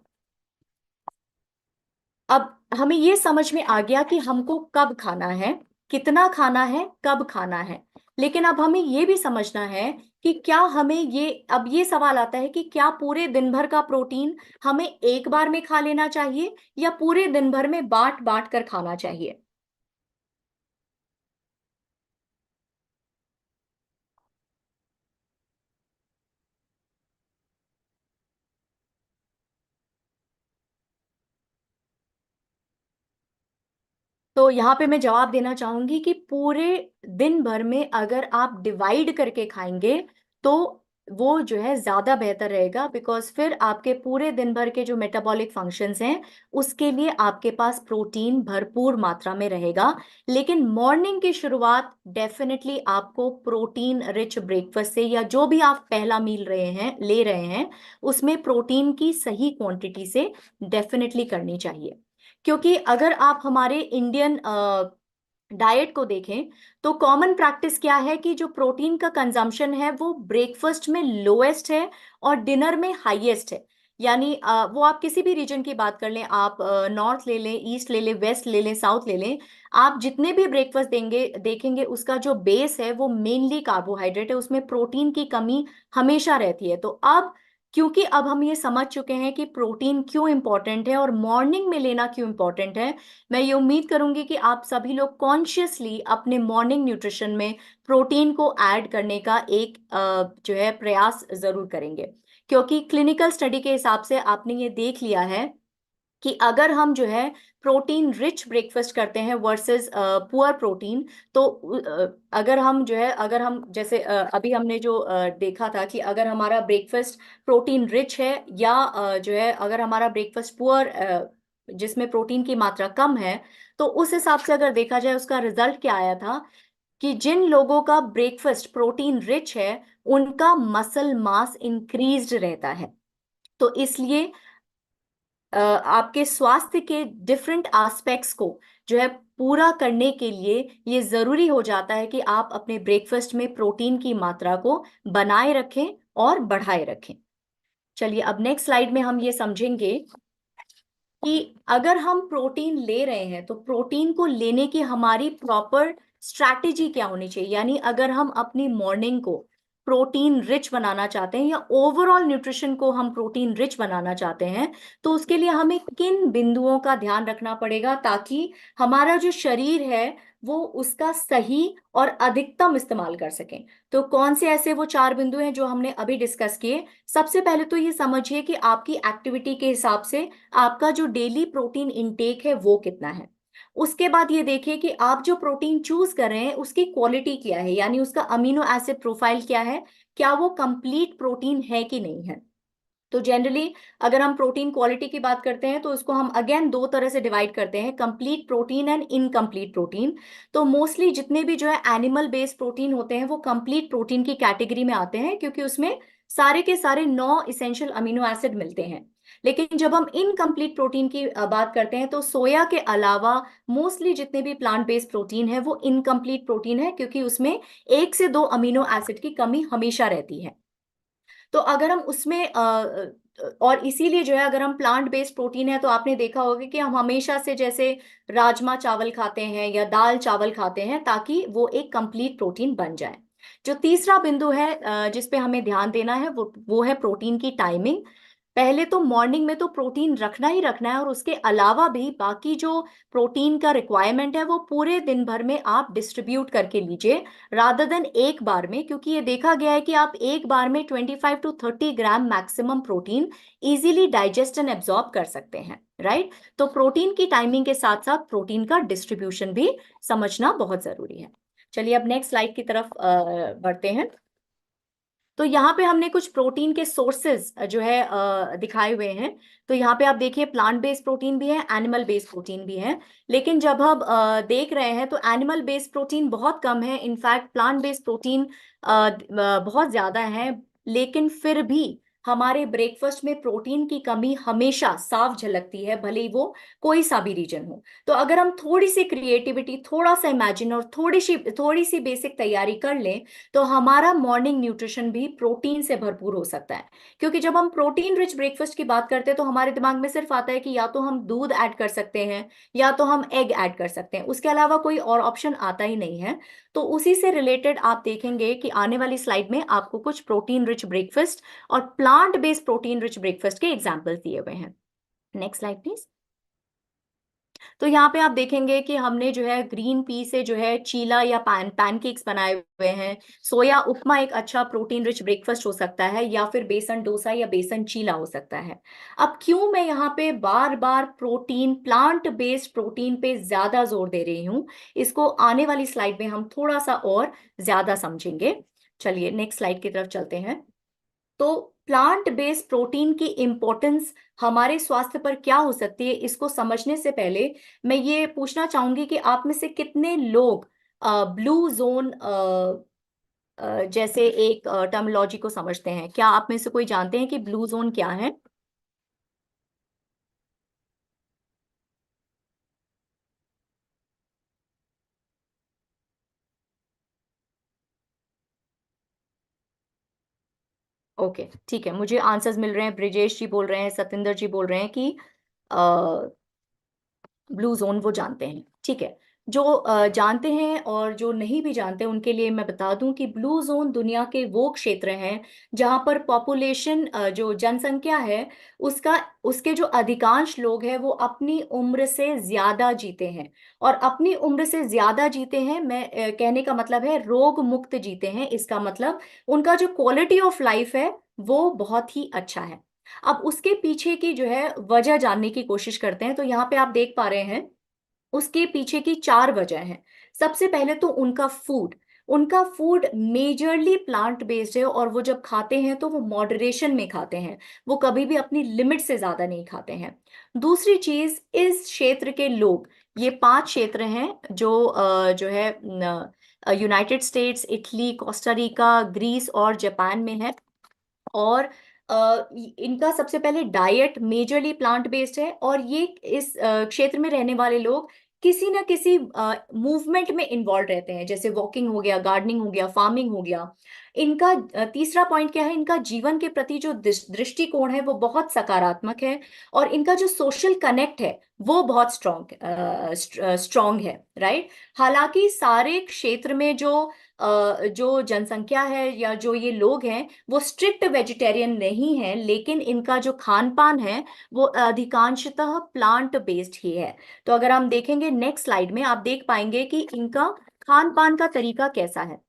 अब हमें ये समझ में आ गया कि हमको कब खाना है, कितना खाना है, कब खाना है। लेकिन अब हमें ये भी समझना है कि क्या हमें अब ये सवाल आता है कि क्या पूरे दिन भर का प्रोटीन हमें एक बार में खा लेना चाहिए या पूरे दिन भर में बांट बांट कर खाना चाहिए। तो यहाँ पे मैं जवाब देना चाहूंगी कि पूरे दिन भर में अगर आप डिवाइड करके खाएंगे तो वो जो है ज्यादा बेहतर रहेगा, बिकॉज फिर आपके पूरे दिन भर के जो मेटाबॉलिक फंक्शंस हैं उसके लिए आपके पास प्रोटीन भरपूर मात्रा में रहेगा। लेकिन मॉर्निंग की शुरुआत डेफिनेटली आपको प्रोटीन रिच ब्रेकफास्ट से, या जो भी आप पहला मील ले रहे हैं उसमें प्रोटीन की सही क्वांटिटी से डेफिनेटली करनी चाहिए। क्योंकि अगर आप हमारे इंडियन डाइट को देखें तो कॉमन प्रैक्टिस क्या है कि जो प्रोटीन का कंजम्पशन है वो ब्रेकफास्ट में लोएस्ट है और डिनर में हाईएस्ट है। यानी वो आप किसी भी रीजन की बात कर लें, आप नॉर्थ ले लें, ईस्ट ले लें, वेस्ट ले लें, साउथ ले लें, आप जितने भी ब्रेकफास्ट देंगे देखेंगे उसका जो बेस है वो मेनली कार्बोहाइड्रेट है, उसमें प्रोटीन की कमी हमेशा रहती है। तो अब क्योंकि अब हम ये समझ चुके हैं कि प्रोटीन क्यों इंपॉर्टेंट है और मॉर्निंग में लेना क्यों इंपॉर्टेंट है, मैं ये उम्मीद करूंगी कि आप सभी लोग कॉन्शियसली अपने मॉर्निंग न्यूट्रिशन में प्रोटीन को ऐड करने का एक जो है प्रयास जरूर करेंगे। क्योंकि क्लिनिकल स्टडी के हिसाब से आपने ये देख लिया है कि अगर हम जो है प्रोटीन रिच ब्रेकफास्ट करते हैं वर्सेस पुअर प्रोटीन, तो अगर हम जैसे अभी हमने जो देखा था कि अगर हमारा ब्रेकफास्ट प्रोटीन रिच है या जो है अगर हमारा ब्रेकफास्ट पुअर जिसमें प्रोटीन की मात्रा कम है, तो उस हिसाब से अगर देखा जाए उसका रिजल्ट क्या आया था कि जिन लोगों का ब्रेकफास्ट प्रोटीन रिच है उनका मसल मास इंक्रीज्ड रहता है। तो इसलिए आपके स्वास्थ्य के डिफरेंट एस्पेक्ट्स को जो है पूरा करने के लिए ये जरूरी हो जाता है कि आप अपने ब्रेकफास्ट में प्रोटीन की मात्रा को बनाए रखें और बढ़ाए रखें। चलिए अब नेक्स्ट स्लाइड में हम ये समझेंगे कि अगर हम प्रोटीन ले रहे हैं तो प्रोटीन को लेने की हमारी प्रॉपर स्ट्रैटेजी क्या होनी चाहिए, यानी अगर हम अपनी मॉर्निंग को प्रोटीन रिच बनाना चाहते हैं या ओवरऑल न्यूट्रिशन को हम प्रोटीन रिच बनाना चाहते हैं, तो उसके लिए हमें किन बिंदुओं का ध्यान रखना पड़ेगा ताकि हमारा जो शरीर है वो उसका सही और अधिकतम इस्तेमाल कर सकें। तो कौन से ऐसे वो 4 बिंदु हैं जो हमने अभी डिस्कस किए। सबसे पहले तो ये समझिए कि आपकी एक्टिविटी के हिसाब से आपका जो डेली प्रोटीन इनटेक है वो कितना है। उसके बाद ये देखिए कि आप जो प्रोटीन चूज कर रहे हैं उसकी क्वालिटी क्या है, यानी उसका अमीनो एसिड प्रोफाइल क्या है, क्या वो कंप्लीट प्रोटीन है कि नहीं है। तो जनरली अगर हम प्रोटीन क्वालिटी की बात करते हैं तो उसको हम अगेन 2 तरह से डिवाइड करते हैं, complete protein and incomplete protein. तो मोस्टली जितने भी जो है एनिमल बेस्ड प्रोटीन होते हैं वो कंप्लीट प्रोटीन की कैटेगरी में आते हैं क्योंकि उसमें सारे के सारे 9 इसेंशियल अमीनो एसिड मिलते हैं। लेकिन जब हम इनकम्प्लीट प्रोटीन की बात करते हैं तो सोया के अलावा मोस्टली जितने भी प्लांट बेस्ड प्रोटीन है वो इनकम्प्लीट प्रोटीन है क्योंकि उसमें 1 से 2 अमीनो एसिड की कमी हमेशा रहती है। तो अगर हम उसमें और इसीलिए जो है अगर हम प्लांट बेस्ड प्रोटीन है तो आपने देखा होगा कि हम हमेशा से जैसे राजमा चावल खाते हैं या दाल चावल खाते हैं ताकि वो एक कंप्लीट प्रोटीन बन जाए। जो तीसरा बिंदु है जिस पे हमें ध्यान देना है वो है प्रोटीन की टाइमिंग। पहले तो मॉर्निंग में तो प्रोटीन रखना ही रखना है और उसके अलावा भी बाकी जो प्रोटीन का रिक्वायरमेंट है वो पूरे दिन भर में आप डिस्ट्रीब्यूट करके लीजिए रादर देन एक बार में, क्योंकि ये देखा गया है कि आप एक बार में 25 to 30 gram maximum protein easily digest and absorb कर सकते हैं, राइट। तो प्रोटीन की टाइमिंग के साथ साथ प्रोटीन का डिस्ट्रीब्यूशन भी समझना बहुत जरूरी है। चलिए अब नेक्स्ट स्लाइड की तरफ बढ़ते हैं। तो यहाँ पे हमने कुछ प्रोटीन के सोर्सेज जो है दिखाए हुए हैं। तो यहाँ पे आप देखिए प्लांट बेस्ड प्रोटीन भी है, एनिमल बेस्ड प्रोटीन भी है। लेकिन जब हम देख रहे हैं तो एनिमल बेस्ड प्रोटीन बहुत कम है, इनफैक्ट प्लांट बेस्ड प्रोटीन बहुत ज्यादा है। लेकिन फिर भी हमारे ब्रेकफास्ट में प्रोटीन की कमी हमेशा साफ झलकती है, भले ही वो कोई सा भी रीजन हो। तो अगर हम थोड़ी सी क्रिएटिविटी, थोड़ा सा इमेजिन और थोड़ी सी बेसिक तैयारी कर लें तो हमारा मॉर्निंग न्यूट्रिशन भी प्रोटीन से भरपूर हो सकता है। क्योंकि जब हम प्रोटीन रिच ब्रेकफास्ट की बात करते हैं तो हमारे दिमाग में सिर्फ आता है कि या तो हम दूध ऐड कर सकते हैं या तो हम एग ऐड कर सकते हैं, उसके अलावा कोई और ऑप्शन आता ही नहीं है। तो उसी से रिलेटेड आप देखेंगे कि आने वाली स्लाइड में आपको कुछ प्रोटीन रिच ब्रेकफास्ट और plant based protein rich breakfast के एग्जाम्पल्स दिए हुए हैं। Next slide please. तो यहाँ पे आप देखेंगे कि हमने जो है ग्रीन पी से जो है चीला या पैनकेक्स बनाए हुए हैं। सोया उपमा एक अच्छा प्रोटीन रिच ब्रेकफास्ट हो सकता है, या फिर बेसन डोसा या बेसन चीला हो सकता है। अब क्यों मैं यहाँ पे बार बार प्रोटीन, प्लांट बेस्ड प्रोटीन पे ज्यादा जोर दे रही हूँ, इसको आने वाली स्लाइड में हम थोड़ा सा और ज्यादा समझेंगे। चलिए नेक्स्ट स्लाइड की तरफ चलते हैं। तो प्लांट बेस्ड प्रोटीन की इंपॉर्टेंस हमारे स्वास्थ्य पर क्या हो सकती है, इसको समझने से पहले मैं ये पूछना चाहूंगी कि आप में से कितने लोग ब्लू जोन जैसे एक टर्मिनोलॉजी को समझते हैं। क्या आप में से कोई जानते हैं कि ब्लू जोन क्या है? ओके, ठीक है, मुझे आंसर्स मिल रहे हैं। ब्रिजेश जी बोल रहे हैं, सतिंदर जी बोल रहे हैं कि ब्लू जोन वो जानते हैं। ठीक है, जो जानते हैं और जो नहीं भी जानते उनके लिए मैं बता दूं कि ब्लू जोन दुनिया के वो क्षेत्र हैं जहां पर पॉपुलेशन, जो जनसंख्या है उसका, उसके जो अधिकांश लोग हैं वो अपनी उम्र से ज्यादा जीते हैं। और अपनी उम्र से ज्यादा जीते हैं, मैं कहने का मतलब है रोग मुक्त जीते हैं। इसका मतलब उनका जो क्वालिटी ऑफ लाइफ है वो बहुत ही अच्छा है। अब उसके पीछे की जो है वजह जानने की कोशिश करते हैं। तो यहाँ पे आप देख पा रहे हैं उसके पीछे की चार वजह हैं। सबसे पहले तो उनका फूड मेजरली प्लांट बेस्ड है, और वो जब खाते हैं तो वो मॉडरेशन में खाते हैं, वो कभी भी अपनी लिमिट से ज्यादा नहीं खाते हैं। दूसरी चीज, इस क्षेत्र के लोग, ये पांच क्षेत्र हैं जो जो है United States, Italy, Costa Rica, Greece और जापान में है। और इनका सबसे पहले डाइट मेजरली प्लांट बेस्ड है, और ये इस क्षेत्र में रहने वाले लोग किसी ना किसी मूवमेंट में इन्वॉल्व रहते हैं, जैसे वॉकिंग हो गया, गार्डनिंग हो गया, फार्मिंग हो गया। इनका तीसरा पॉइंट क्या है, इनका जीवन के प्रति जो दृष्टिकोण है वो बहुत सकारात्मक है, और इनका जो सोशल कनेक्ट है वो बहुत स्ट्रॉन्ग है, राइट। हालांकि सारे क्षेत्र में जो जनसंख्या है या जो ये लोग हैं वो स्ट्रिक्ट वेजिटेरियन नहीं है, लेकिन इनका जो खान पान है वो अधिकांशतः प्लांट बेस्ड ही है। तो अगर हम देखेंगे नेक्स्ट स्लाइड में, आप देख पाएंगे कि इनका खान पान का तरीका कैसा है।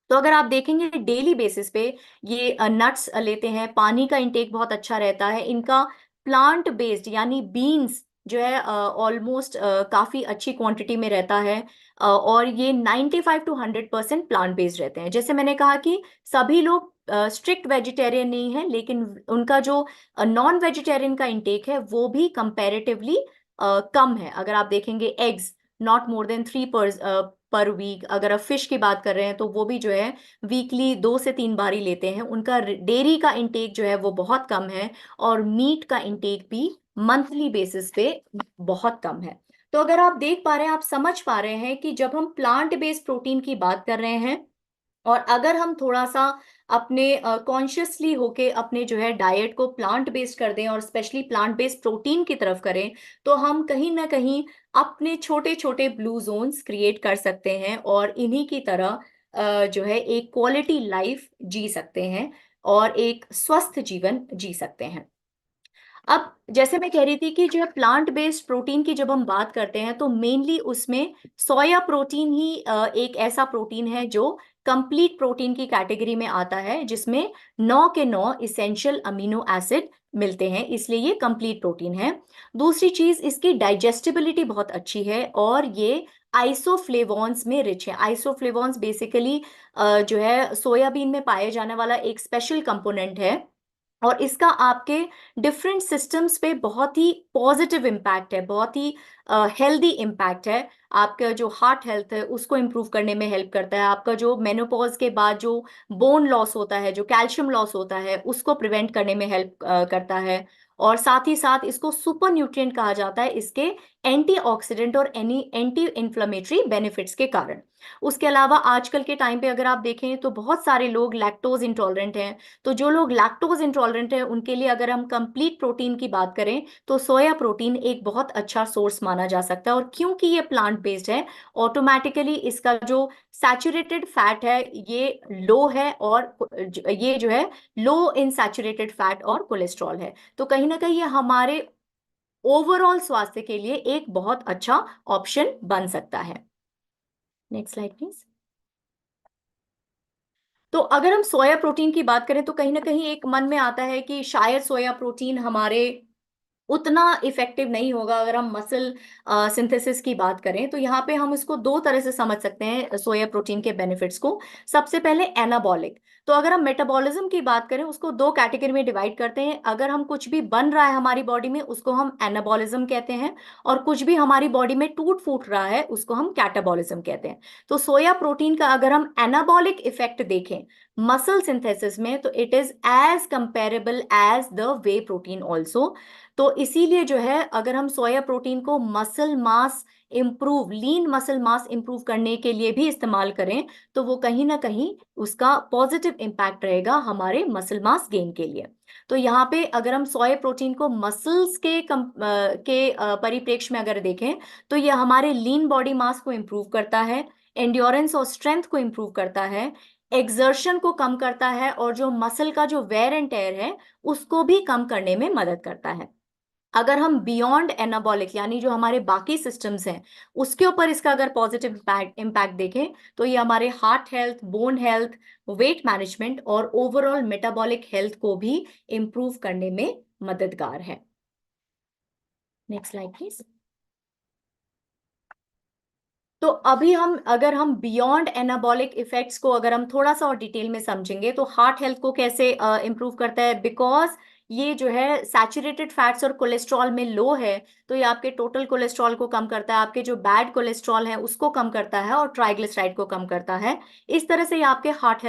तो अगर आप देखेंगे डेली बेसिस पे ये नट्स लेते हैं, पानी का इंटेक बहुत अच्छा रहता है इनका। प्लांट बेस्ड यानी बीन्स जो है ऑलमोस्ट काफी अच्छी क्वांटिटी में रहता है। और ये 95 to 100% प्लांट बेस्ड रहते हैं। जैसे मैंने कहा कि सभी लोग स्ट्रिक्ट वेजिटेरियन नहीं है, लेकिन उनका जो नॉन वेजिटेरियन का इंटेक है वो भी कंपैरेटिवली कम है। अगर आप देखेंगे एग्स नॉट मोर देन 3 पर वीक। अगर आप फिश की बात कर रहे हैं तो वो भी जो है वीकली 2 से 3 बार ही लेते हैं। उनका डेयरी का इंटेक जो है वो बहुत कम है, और मीट का इंटेक भी मंथली बेसिस पे बहुत कम है। तो अगर आप देख पा रहे हैं, आप समझ पा रहे हैं कि जब हम प्लांट बेस्ड प्रोटीन की बात कर रहे हैं, और अगर हम थोड़ा सा अपने कॉन्शियसली होके अपने जो है डाइट को प्लांट बेस्ड कर दें और स्पेशली प्लांट बेस्ड प्रोटीन की तरफ करें, तो हम कहीं ना कहीं अपने छोटे छोटे ब्लू जोन्स क्रिएट कर सकते हैं, और इन्हीं की तरह जो है एक क्वालिटी लाइफ जी सकते हैं और एक स्वस्थ जीवन जी सकते हैं। अब जैसे मैं कह रही थी कि जो है प्लांट बेस्ड प्रोटीन की जब हम बात करते हैं तो मेनली उसमें सोया प्रोटीन ही एक ऐसा प्रोटीन है जो कंप्लीट प्रोटीन की कैटेगरी में आता है, जिसमें 9 के 9 इसेंशियल अमीनो एसिड मिलते हैं, इसलिए ये कंप्लीट प्रोटीन है। दूसरी चीज, इसकी डाइजेस्टिबिलिटी बहुत अच्छी है, और ये आइसोफ्लेवॉन्स में रिच है। आइसोफ्लेवॉन्स बेसिकली जो है सोयाबीन में पाए जाने वाला एक स्पेशल कंपोनेंट है, और इसका आपके डिफरेंट सिस्टम्स पे बहुत ही पॉजिटिव इम्पैक्ट है, बहुत ही हेल्दी इम्पैक्ट है। आपका जो हार्ट हेल्थ है उसको इम्प्रूव करने में हेल्प करता है। आपका जो मेनोपॉज के बाद जो बोन लॉस होता है, जो कैल्शियम लॉस होता है, उसको प्रिवेंट करने में हेल्प करता है। और साथ ही साथ इसको सुपर न्यूट्रिएंट कहा जाता है इसके एंटीऑक्सीडेंट और एंटी इन्फ्लेमेटरी बेनिफिट्स के कारण। उसके अलावा आजकल के टाइम पे अगर आप देखें तो बहुत सारे लोग लैक्टोज इंटॉलरेंट हैं। तो जो लोग लैक्टोज इंटॉलरेंट हैं उनके लिए अगर हम कंप्लीट प्रोटीन की बात करें तो सोया प्रोटीन एक बहुत अच्छा सोर्स माना जा सकता है। और क्योंकि ये प्लांट बेस्ड है, ऑटोमेटिकली इसका जो सैचुरेटेड फैट है ये लो है, और ये जो है लो इन सैचुरेटेड फैट और कोलेस्ट्रॉल है। तो कहीं ना कहीं ये हमारे ओवरऑल स्वास्थ्य के लिए एक बहुत अच्छा ऑप्शन बन सकता है। Next slide please. तो अगर हम सोया प्रोटीन की बात करें तो कहीं ना कहीं एक मन में आता है कि शायद सोया प्रोटीन हमारे उतना इफेक्टिव नहीं होगा। अगर हम मसल सिंथेसिस की बात करें तो यहाँ पे हम इसको दो तरह से समझ सकते हैं सोया प्रोटीन के बेनिफिट्स को। सबसे पहले एनाबॉलिक। तो अगर हम मेटाबॉलिज्म की बात करें उसको दो कैटेगरी में डिवाइड करते हैं। अगर हम कुछ भी बन रहा है हमारी बॉडी में उसको हम एनाबॉलिज्म कहते हैं, और कुछ भी हमारी बॉडी में टूट फूट रहा है उसको हम कैटाबॉलिज्म कहते हैं। तो सोया प्रोटीन का अगर हम एनाबॉलिक इफेक्ट देखें मसल सिंथेसिस में, तो it is as comparable as the whey protein also. तो इसीलिए जो है अगर हम सोया प्रोटीन को muscle mass improve, lean muscle mass improve करने के लिए भी इस्तेमाल करें तो वो कहीं ना कहीं उसका पॉजिटिव इम्पैक्ट रहेगा हमारे मसल मास गेन के लिए। तो यहाँ पे अगर हम सोया प्रोटीन को मसल्स के परिप्रेक्ष्य में अगर देखें तो ये हमारे लीन बॉडी मास को इम्प्रूव करता है, एंड्योरेंस और स्ट्रेंथ को इम्प्रूव करता है, एक्सर्शन को कम करता है, और जो मसल का जो वेयर एंड टेयर है उसको भी कम करने में मदद करता है। अगर हम बियॉन्ड एनाबॉलिक यानी जो हमारे बाकी सिस्टम्स हैं उसके ऊपर इसका अगर पॉजिटिव इम्पैक्ट देखें तो ये हमारे heart health, bone health, weight management और ओवरऑल मेटाबॉलिक हेल्थ को भी इंप्रूव करने में मददगार है। Next slide please. तो अभी अगर हम बियॉन्ड एनाबॉलिक इफेक्ट्स को अगर हम थोड़ा सा और डिटेल में समझेंगे तो हार्ट हेल्थ को कैसे इंप्रूव करता है, बिकॉज ये जो है सैचुरेटेड फैट्स और कोलेस्ट्रॉल में लो है तो ये आपके टोटल कोलेस्ट्रॉल को कम करता है, आपके जो बैड कोलेस्ट्रॉल है उसको कम करता है और ट्राइग्लिसराइड को कम करता है। इस तरह से ये आपके हार्ट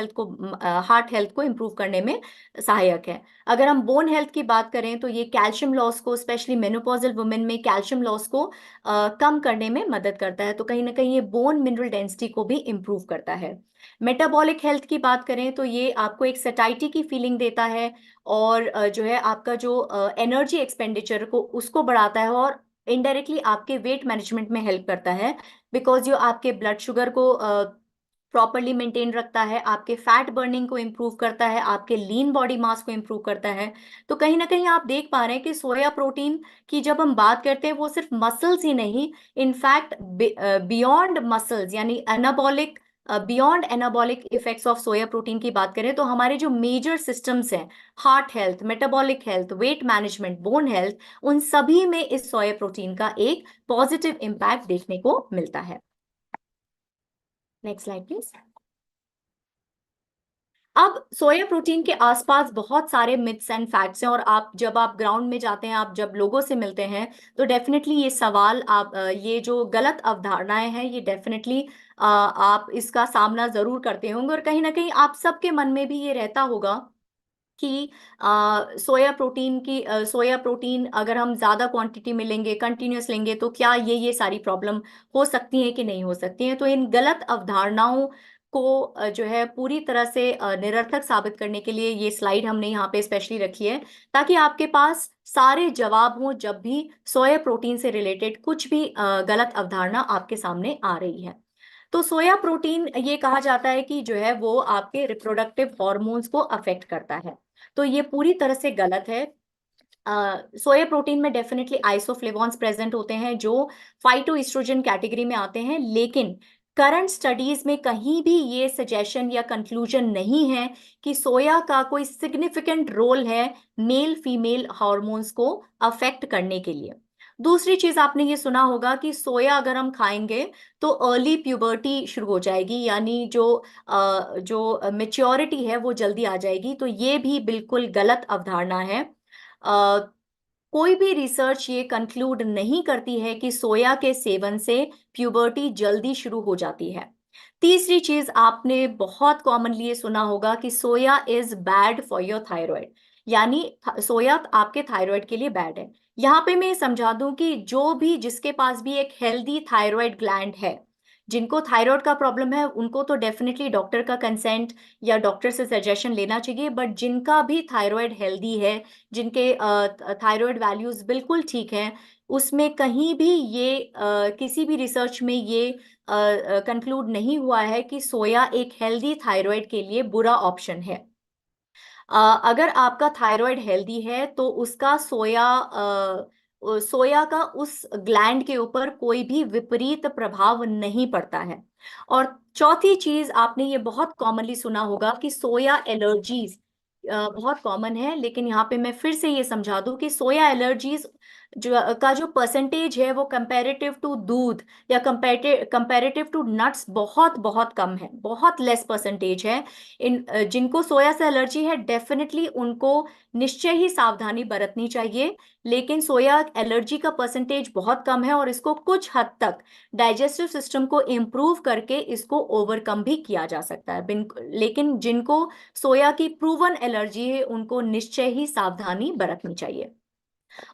हेल्थ को इंप्रूव करने में सहायक है। अगर हम बोन हेल्थ की बात करें तो ये कैल्शियम लॉस को, स्पेशली मेनोपॉजल वुमेन में कैल्शियम लॉस को कम करने में मदद करता है, तो कहीं ना कहीं ये बोन मिनरल डेंसिटी को भी इंप्रूव करता है। मेटाबॉलिक हेल्थ की बात करें तो ये आपको एक सटाइटी की फीलिंग देता है और जो है आपका जो एनर्जी एक्सपेंडिचर को उसको बढ़ाता है और इनडायरेक्टली आपके वेट मैनेजमेंट में हेल्प करता है, बिकॉज जो आपके ब्लड शुगर को प्रॉपरली मेंटेन रखता है, आपके फैट बर्निंग को इम्प्रूव करता है, आपके लीन बॉडी मास को इम्प्रूव करता है। तो कहीं ना कहीं आप देख पा रहे हैं कि सोया प्रोटीन की जब हम बात करते हैं वो सिर्फ मसल्स ही नहीं, इनफैक्ट बियॉन्ड मसल्स यानी anabolic, beyond anabolic effects of soya protein की बात करें तो हमारे जो मेजर सिस्टम्स हैं, heart health, metabolic health, weight management, bone health, उन सभी में इस सोया प्रोटीन का एक पॉजिटिव इम्पैक्ट देखने को मिलता है। Next slide please. अब सोया प्रोटीन के आसपास बहुत सारे मिथ्स एंड फैक्ट्स हैं और जब आप ग्राउंड में जाते हैं, आप जब लोगों से मिलते हैं तो डेफिनेटली ये सवाल ये जो गलत अवधारणाएं हैं ये डेफिनेटली आप इसका सामना जरूर करते होंगे और कहीं ना कहीं आप सबके मन में भी ये रहता होगा कि सोया प्रोटीन अगर हम ज़्यादा क्वांटिटी में लेंगे, कंटिन्यूस लेंगे तो क्या ये सारी प्रॉब्लम हो सकती हैं कि नहीं हो सकती हैं। तो इन गलत अवधारणाओं को जो है पूरी तरह से निरर्थक साबित करने के लिए ये स्लाइड हमने यहाँ पे स्पेशली रखी है ताकि आपके पास सारे जवाब हों जब भी सोया प्रोटीन से रिलेटेड कुछ भी गलत अवधारणा आपके सामने आ रही है। तो सोया प्रोटीन ये कहा जाता है कि जो है वो आपके रिप्रोडक्टिव हॉर्मोन्स को अफेक्ट करता है, तो ये पूरी तरह से गलत है। सोया प्रोटीन में डेफिनेटली आइसोफ्लेवोन्स प्रेजेंट होते हैं जो फाइटोएस्ट्रोजन कैटेगरी में आते हैं, लेकिन करंट स्टडीज में कहीं भी ये सजेशन या कंक्लूजन नहीं है कि सोया का कोई सिग्निफिकेंट रोल है मेल फीमेल हार्मोन्स को अफेक्ट करने के लिए। दूसरी चीज आपने ये सुना होगा कि सोया अगर हम खाएंगे तो अर्ली प्यूबर्टी शुरू हो जाएगी, यानी जो मेच्योरिटी है वो जल्दी आ जाएगी, तो ये भी बिल्कुल गलत अवधारणा है। कोई भी रिसर्च ये कंक्लूड नहीं करती है कि सोया के सेवन से प्यूबर्टी जल्दी शुरू हो जाती है। तीसरी चीज आपने बहुत कॉमनली ये सुना होगा कि soya is bad for your thyroid, यानी सोया आपके थायराइड के लिए बैड है। यहाँ पे मैं समझा दूं कि जिसके पास भी एक हेल्दी थायराइड ग्लैंड है, जिनको थायराइड का प्रॉब्लम है उनको तो डेफिनेटली डॉक्टर का कंसेंट या डॉक्टर से सजेशन लेना चाहिए, बट जिनका भी थायराइड हेल्दी है, जिनके थायराइड वैल्यूज बिल्कुल ठीक हैं, उसमें कहीं भी किसी भी रिसर्च में ये कंक्लूड नहीं हुआ है कि सोया एक हेल्दी थायराइड के लिए बुरा ऑप्शन है। अगर आपका थायराइड हेल्दी है तो उसका सोया का उस ग्लैंड के ऊपर कोई भी विपरीत प्रभाव नहीं पड़ता है। और चौथी चीज आपने ये बहुत कॉमनली सुना होगा कि सोया एलर्जीज बहुत कॉमन है, लेकिन यहाँ पे मैं फिर से ये समझा दूं कि सोया एलर्जीज जो परसेंटेज है वो कंपैरेटिव टू दूध या कंपैरेटिव टू नट्स बहुत बहुत कम है, बहुत लेस परसेंटेज है। जिनको सोया से एलर्जी है डेफिनेटली उनको निश्चय ही सावधानी बरतनी चाहिए, लेकिन सोया एलर्जी का परसेंटेज बहुत कम है और इसको कुछ हद तक डाइजेस्टिव सिस्टम को इम्प्रूव करके इसको ओवरकम भी किया जा सकता है। लेकिन जिनको सोया की प्रूवन एलर्जी है उनको निश्चय ही सावधानी बरतनी चाहिए।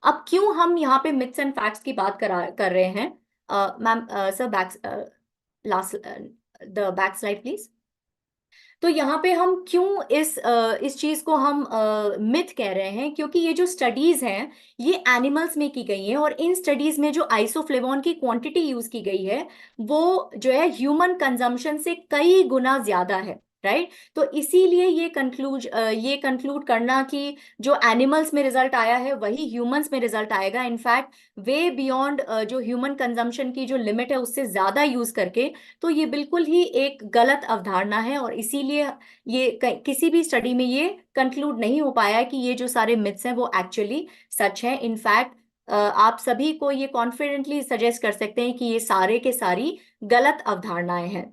अब क्यों हम यहाँ पे मिथ्स एंड फैक्ट्स की बात कर रहे हैं, ma'am sir back last the back slide please. तो यहाँ पे हम क्यों इस चीज को हम मिथ कह रहे हैं, क्योंकि ये जो स्टडीज हैं ये एनिमल्स में की गई हैं, और इन स्टडीज में जो आइसोफ्लेवोन की क्वांटिटी यूज की गई है वो जो है ह्यूमन कंजम्पशन से कई गुना ज्यादा है, राइट। तो इसीलिए ये कंक्लूड करना कि जो एनिमल्स में रिजल्ट आया है वही ह्यूमंस में रिजल्ट आएगा, इनफैक्ट वे बियॉन्ड जो ह्यूमन कंजम्पशन की जो लिमिट है उससे ज्यादा यूज करके, तो ये बिल्कुल ही एक गलत अवधारणा है। और इसीलिए ये किसी भी स्टडी में ये कंक्लूड नहीं हो पाया है कि ये जो सारे मिथ्स हैं वो एक्चुअली सच है। इनफैक्ट आप सभी को ये कॉन्फिडेंटली सजेस्ट कर सकते हैं कि ये सारे के सारी गलत अवधारणाएं हैं।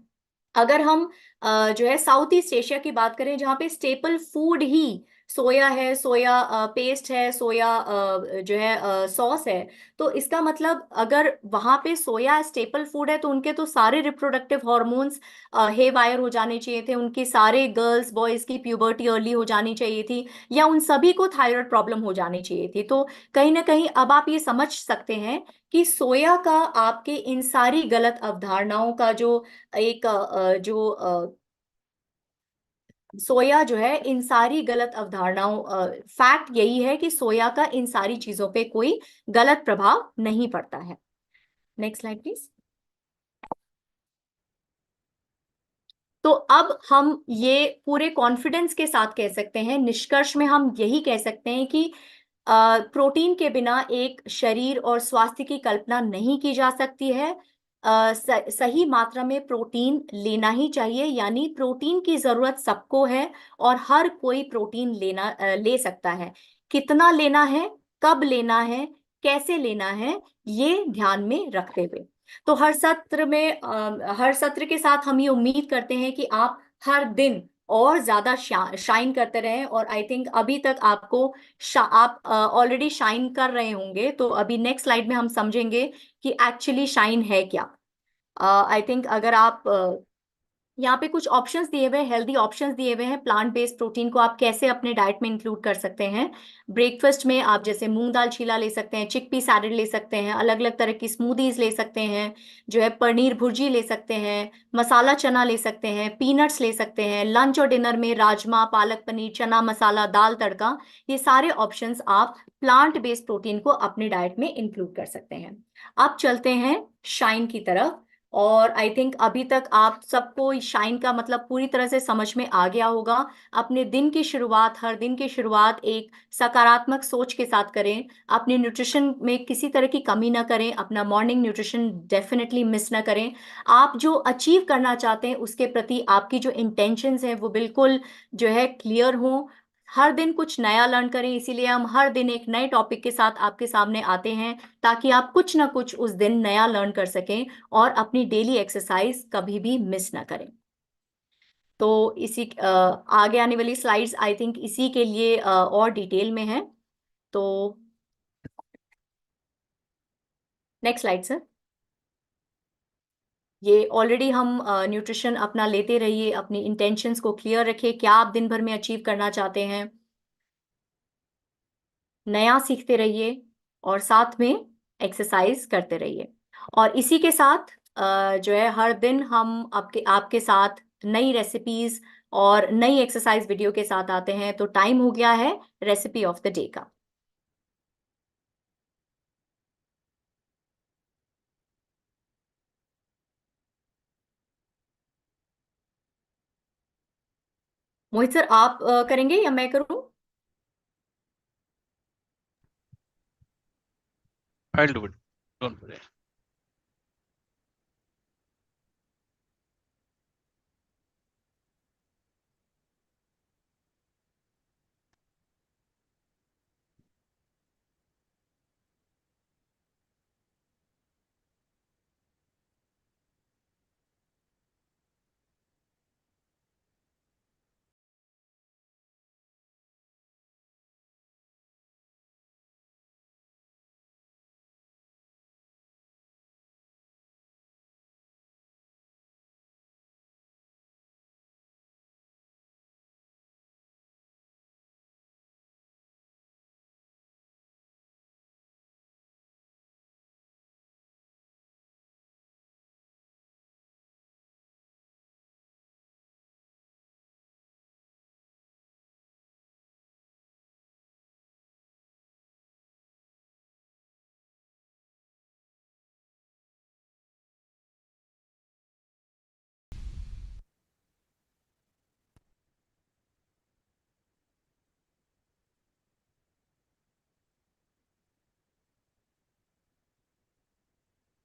अगर हम जो है साउथ ईस्ट एशिया की बात करें, जहाँ पे स्टेपल फूड ही सोया है, सोया पेस्ट है, सोया जो है सॉस है, तो इसका मतलब अगर वहां पे सोया स्टेपल फूड है तो उनके तो सारे रिप्रोडक्टिव हॉर्मोन्स हे वायर हो जाने चाहिए थे, उनकी सारे गर्ल्स बॉयज की प्यूबर्टी अर्ली हो जानी चाहिए थी, या उन सभी को थायराइड प्रॉब्लम हो जानी चाहिए थी। तो कहीं ना कहीं अब आप ये समझ सकते हैं कि सोया का आपके इन सारी गलत अवधारणाओं का जो एक सोया जो है इन सारी गलत अवधारणाओं, फैक्ट यही है कि सोया का इन सारी चीजों पे कोई गलत प्रभाव नहीं पड़ता है। Next slide please. तो अब हम ये पूरे कॉन्फिडेंस के साथ कह सकते हैं, निष्कर्ष में हम यही कह सकते हैं कि प्रोटीन के बिना एक शरीर और स्वास्थ्य की कल्पना नहीं की जा सकती है। सही मात्रा में प्रोटीन लेना ही चाहिए, यानी प्रोटीन की जरूरत सबको है और हर कोई प्रोटीन ले सकता है। कितना लेना है, कब लेना है, कैसे लेना है, ये ध्यान में रखते हुए, तो हर सत्र के साथ हम ये उम्मीद करते हैं कि आप हर दिन और ज्यादा शाइन करते रहें। और आई थिंक अभी तक आप ऑलरेडी शाइन कर रहे होंगे, तो अभी नेक्स्ट स्लाइड में हम समझेंगे कि एक्चुअली शाइन है क्या। आई थिंक अगर आप यहाँ पे कुछ ऑप्शंस दिए हुए, हेल्दी ऑप्शंस दिए हुए हैं, प्लांट बेस्ड प्रोटीन को आप कैसे अपने डाइट में इंक्लूड कर सकते हैं। ब्रेकफास्ट में आप जैसे मूंग दाल चीला ले सकते हैं, चिकपी सैलेड ले सकते हैं, अलग अलग तरह की स्मूदीज ले सकते हैं, जो है पनीर भुर्जी ले सकते हैं, मसाला चना ले सकते हैं, पीनट्स ले सकते हैं, लंच और डिनर में राजमा, पालक पनीर, चना मसाला, दाल तड़का, ये सारे ऑप्शंस आप प्लांट बेस्ड प्रोटीन को अपने डाइट में इंक्लूड कर सकते हैं। अब चलते हैं शाइन की तरफ। और आई थिंक अभी तक आप सबको शाइन का मतलब पूरी तरह से समझ में आ गया होगा। अपने दिन की शुरुआत, हर दिन की शुरुआत एक सकारात्मक सोच के साथ करें, अपने न्यूट्रिशन में किसी तरह की कमी ना करें, अपना मॉर्निंग न्यूट्रिशन डेफिनेटली मिस ना करें। आप जो अचीव करना चाहते हैं उसके प्रति आपकी जो इंटेंशंस हैं वो बिल्कुल जो है क्लियर हो। हर दिन कुछ नया लर्न करें, इसीलिए हम हर दिन एक नए टॉपिक के साथ आपके सामने आते हैं, ताकि आप कुछ ना कुछ उस दिन नया लर्न कर सकें और अपनी डेली एक्सरसाइज कभी भी मिस ना करें। तो आगे आने वाली स्लाइड्स आई थिंक इसी के लिए और डिटेल में है। तो नेक्स्ट स्लाइड सर। ये ऑलरेडी हम न्यूट्रिशन अपना लेते रहिए, अपनी इंटेंशंस को क्लियर रखिए, क्या आप दिन भर में अचीव करना चाहते हैं, नया सीखते रहिए और साथ में एक्सरसाइज करते रहिए। और इसी के साथ जो है हर दिन हम आपके आपके साथ नई रेसिपीज और नई एक्सरसाइज वीडियो के साथ आते हैं। तो टाइम हो गया है रेसिपी ऑफ द डे का। मोहित सर आप करेंगे या मैं करूं? I'll do it. Don't worry.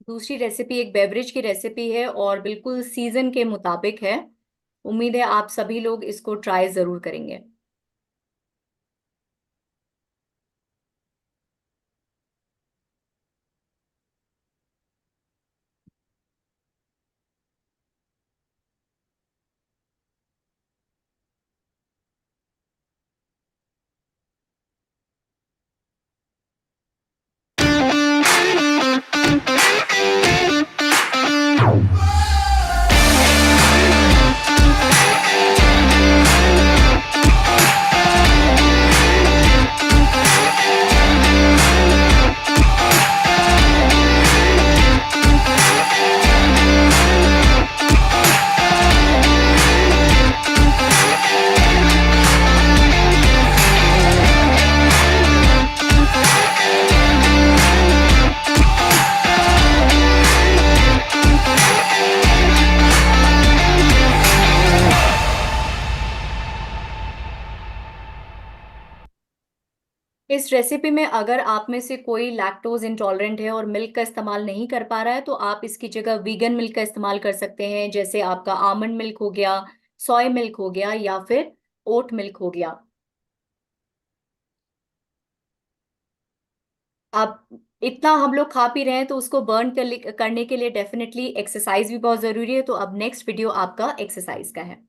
दूसरी रेसिपी एक बेवरेज की रेसिपी है और बिल्कुल सीजन के मुताबिक है। उम्मीद है आप सभी लोग इसको ट्राई जरूर करेंगे। इस रेसिपी में अगर आप में से कोई लैक्टोज इंटॉलरेंट है और मिल्क का इस्तेमाल नहीं कर पा रहा है तो आप इसकी जगह वीगन मिल्क का इस्तेमाल कर सकते हैं, जैसे आपका आमंड मिल्क हो गया, सोय मिल्क हो गया या फिर ओट मिल्क हो गया। अब इतना हम लोग खा पी रहे हैं तो उसको बर्न करने के लिए डेफिनेटली एक्सरसाइज भी बहुत जरूरी है। तो अब नेक्स्ट वीडियो आपका एक्सरसाइज का है।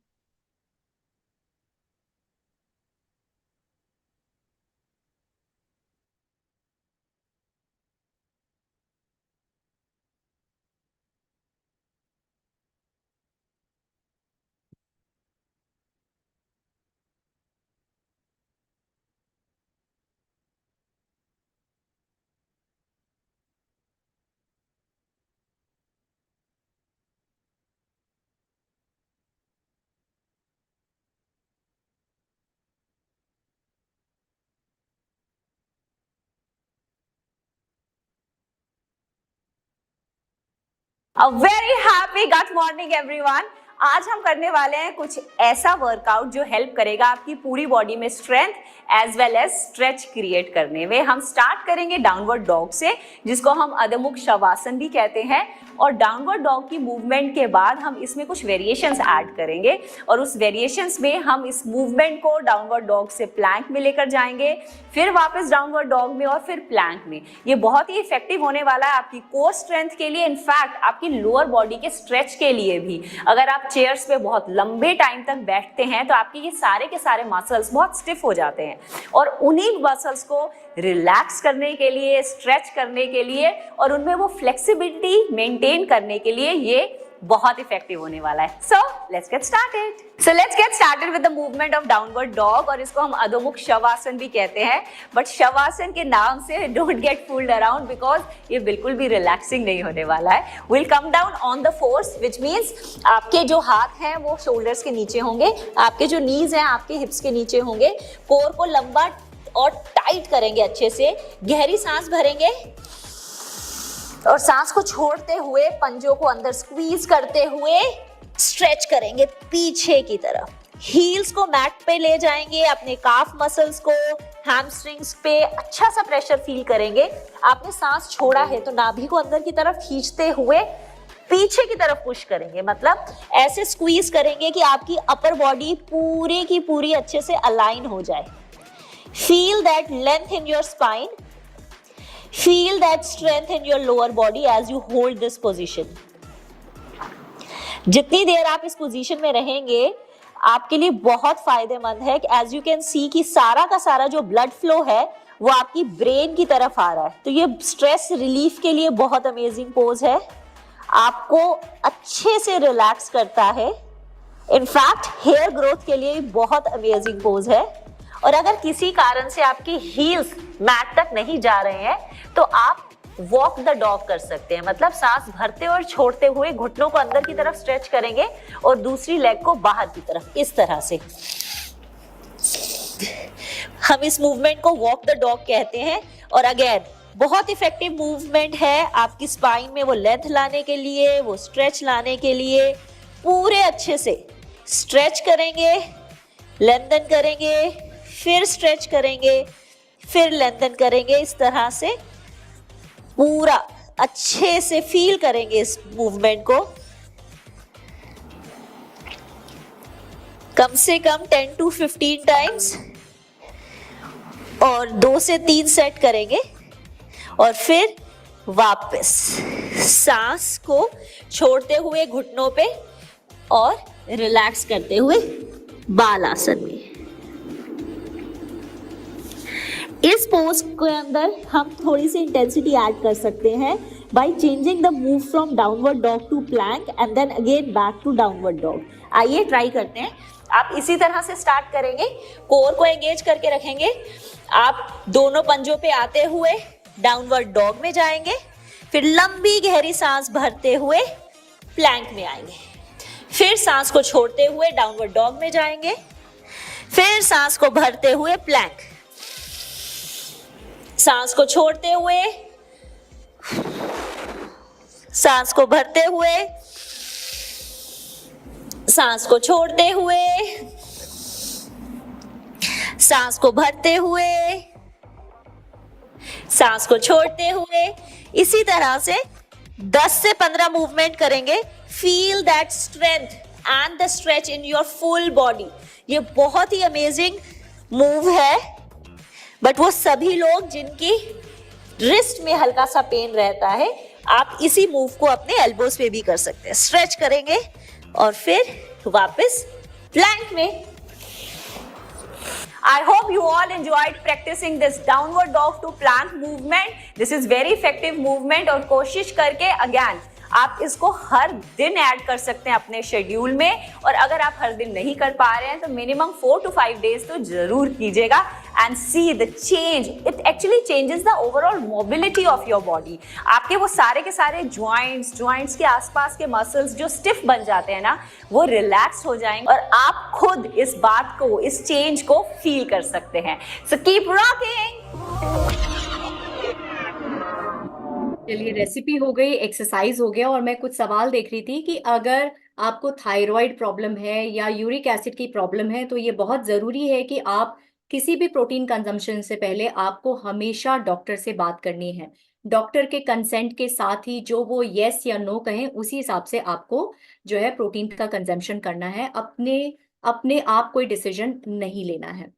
A very happy good morning everyone। आज हम करने वाले हैं कुछ ऐसा वर्कआउट जो हेल्प करेगा आपकी पूरी बॉडी में strength as well as stretch create करने में। हम स्टार्ट करेंगे डाउनवर्ड डॉग से, जिसको हम अधोमुख शवासन भी कहते हैं। और डाउनवर्ड डॉग की मूवमेंट के बाद हम इसमें कुछ वेरिएशंस ऐड करेंगे और उस वेरिएशंस में हम इस मूवमेंट को डाउनवर्ड डॉग से प्लैंक में लेकर जाएंगे, फिर वापस डाउनवर्ड डॉग में और फिर प्लैंक में। ये बहुत ही इफेक्टिव होने वाला है आपकी कोर स्ट्रेंथ के लिए, इनफैक्ट आपकी लोअर बॉडी के स्ट्रेच के लिए भी। अगर आप चेयर्स पे बहुत लंबे टाइम तक बैठते हैं तो आपके ये सारे के सारे मसल्स बहुत स्टिफ हो जाते हैं और उन्हीं मसल्स को रिलैक्स करने के लिए, स्ट्रेच करने के लिए और उनमें वो फ्लेक्सिबिलिटी मेंटेन करने के लिए ये बहुत इफेक्टिव होने वाला है। So let's get started with the movement of downward dog, और इसको हम अधोमुख शवासन भी कहते हैं। बट शवासन के नाम से don't get fooled around because ये बिल्कुल भी रिलैक्सिंग नहीं होने वाला है। Will come down on the force, which means आपके जो हाथ हैं वो शोल्डर्स के नीचे होंगे, आपके जो नीज हैं आपके हिप्स के नीचे होंगे। कोर को लंबा और टाइट करेंगे, अच्छे से गहरी सांस भरेंगे और सांस को छोड़ते हुए पंजों को अंदर स्क्वीज करते हुए स्ट्रेच करेंगे पीछे की तरफ। हील्स को मैट पे ले जाएंगे, अपने काफ मसल्स को, हैमस्ट्रिंग्स पे अच्छा सा प्रेशर फील करेंगे। आपने सांस छोड़ा है तो नाभि को अंदर की तरफ खींचते हुए पीछे की तरफ पुश करेंगे, मतलब ऐसे स्क्वीज करेंगे कि आपकी अपर बॉडी पूरी की पूरी अच्छे से अलाइन हो जाए। Feel that length in your spine. Feel that strength in your lower body as you hold this position. जितनी देर आप इस पोजीशन में रहेंगे आपके लिए बहुत फायदेमंद है कि एज यू कैन सी कि सारा का सारा जो ब्लड फ्लो है वो आपकी ब्रेन की तरफ आ रहा है। तो ये स्ट्रेस रिलीफ के लिए बहुत अमेजिंग पोज है, आपको अच्छे से रिलैक्स करता है। इनफैक्ट हेयर ग्रोथ के लिए बहुत अमेजिंग पोज है। और अगर किसी कारण से आपकी हील्स मैट तक नहीं जा रहे हैं तो आप वॉक द डॉग कर सकते हैं, मतलब सांस भरते और छोड़ते हुए घुटनों को अंदर की तरफ स्ट्रेच करेंगे और दूसरी लेग को बाहर की तरफ, इस तरह से। हम इस मूवमेंट को वॉक द डॉग कहते हैं और अगेन बहुत इफेक्टिव मूवमेंट है आपकी स्पाइन में वो लेंथ लाने के लिए, वो स्ट्रेच लाने के लिए। पूरे अच्छे से स्ट्रेच करेंगे, लेंथन करेंगे, फिर स्ट्रेच करेंगे, फिर लेंथन करेंगे, इस तरह से पूरा अच्छे से फील करेंगे इस मूवमेंट को। कम से कम 10 to 15 टाइम्स और 2 से 3 सेट करेंगे और फिर वापस सांस को छोड़ते हुए घुटनों पे और रिलैक्स करते हुए बाल आसन में। इस पोज के अंदर हम थोड़ी सी इंटेंसिटी ऐड कर सकते हैं by changing the move from downward dog to plank and then again back to downward dog. आइए ट्राई करते हैं। आप इसी तरह से स्टार्ट करेंगे, कोर को एंगेज करके रखेंगे। आप दोनों पंजों पे आते हुए डाउनवर्ड डॉग में जाएंगे, फिर लंबी गहरी सांस भरते हुए प्लैंक में आएंगे, फिर सांस को छोड़ते हुए डाउनवर्ड डॉग में जाएंगे, फिर सांस को भरते हुए प्लैंक, सांस को छोड़ते हुए, सांस को भरते हुए, सांस को छोड़ते हुए, सांस को भरते हुए, सांस को छोड़ते हुए। इसी तरह से 10 से 15 मूवमेंट करेंगे। Feel that strength and the stretch in your full body. ये बहुत ही अमेजिंग मूव है, बट वो सभी लोग जिनकी रिस्ट में हल्का सा पेन रहता है, आप इसी मूव को अपने एल्बोज पे भी कर सकते हैं। स्ट्रेच करेंगे और फिर वापस प्लैंक में। I hope you all enjoyed practicing this downward dog to plank movement. This is very effective movement और कोशिश करके again आप इसको हर दिन ऐड कर सकते हैं अपने शेड्यूल में। और अगर आप हर दिन नहीं कर पा रहे हैं तो मिनिमम 4 to 5 डेज तो जरूर कीजिएगा and see the change. It actually changes the overall mobility of your body. आपके वो सारे के सारे ज्वाइंट्स के आसपास के मसल्स जो स्टिफ बन जाते हैं ना, वो रिलैक्स हो जाएंगे और आप खुद इस बात को, इस चेंज को फील कर सकते हैं। So keep rocking. चलिए, रेसिपी हो गई, एक्सरसाइज हो गया, और मैं कुछ सवाल देख रही थी कि अगर आपको थायराइड प्रॉब्लम है या यूरिक एसिड की प्रॉब्लम है तो ये बहुत ज़रूरी है कि आप किसी भी प्रोटीन कंजम्पशन से पहले आपको हमेशा डॉक्टर से बात करनी है। डॉक्टर के कंसेंट के साथ ही जो वो येस या नो कहें उसी हिसाब से आपको जो है प्रोटीन का कंजम्पशन करना है। अपने आप कोई डिसीजन नहीं लेना है।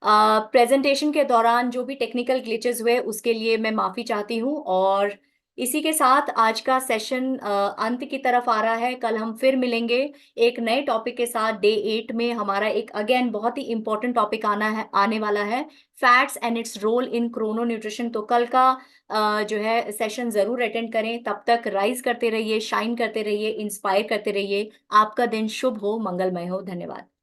प्रेजेंटेशन के दौरान जो भी टेक्निकल ग्लिचेस हुए उसके लिए मैं माफ़ी चाहती हूँ। और इसी के साथ आज का सेशन अंत की तरफ आ रहा है। कल हम फिर मिलेंगे एक नए टॉपिक के साथ। डे 8 में हमारा एक अगेन बहुत ही इंपॉर्टेंट टॉपिक आने वाला है, fats and its role in chrono nutrition. तो कल का जो है सेशन ज़रूर अटेंड करें। तब तक राइज करते रहिए, शाइन करते रहिए, इंस्पायर करते रहिए। आपका दिन शुभ हो, मंगलमय हो। धन्यवाद।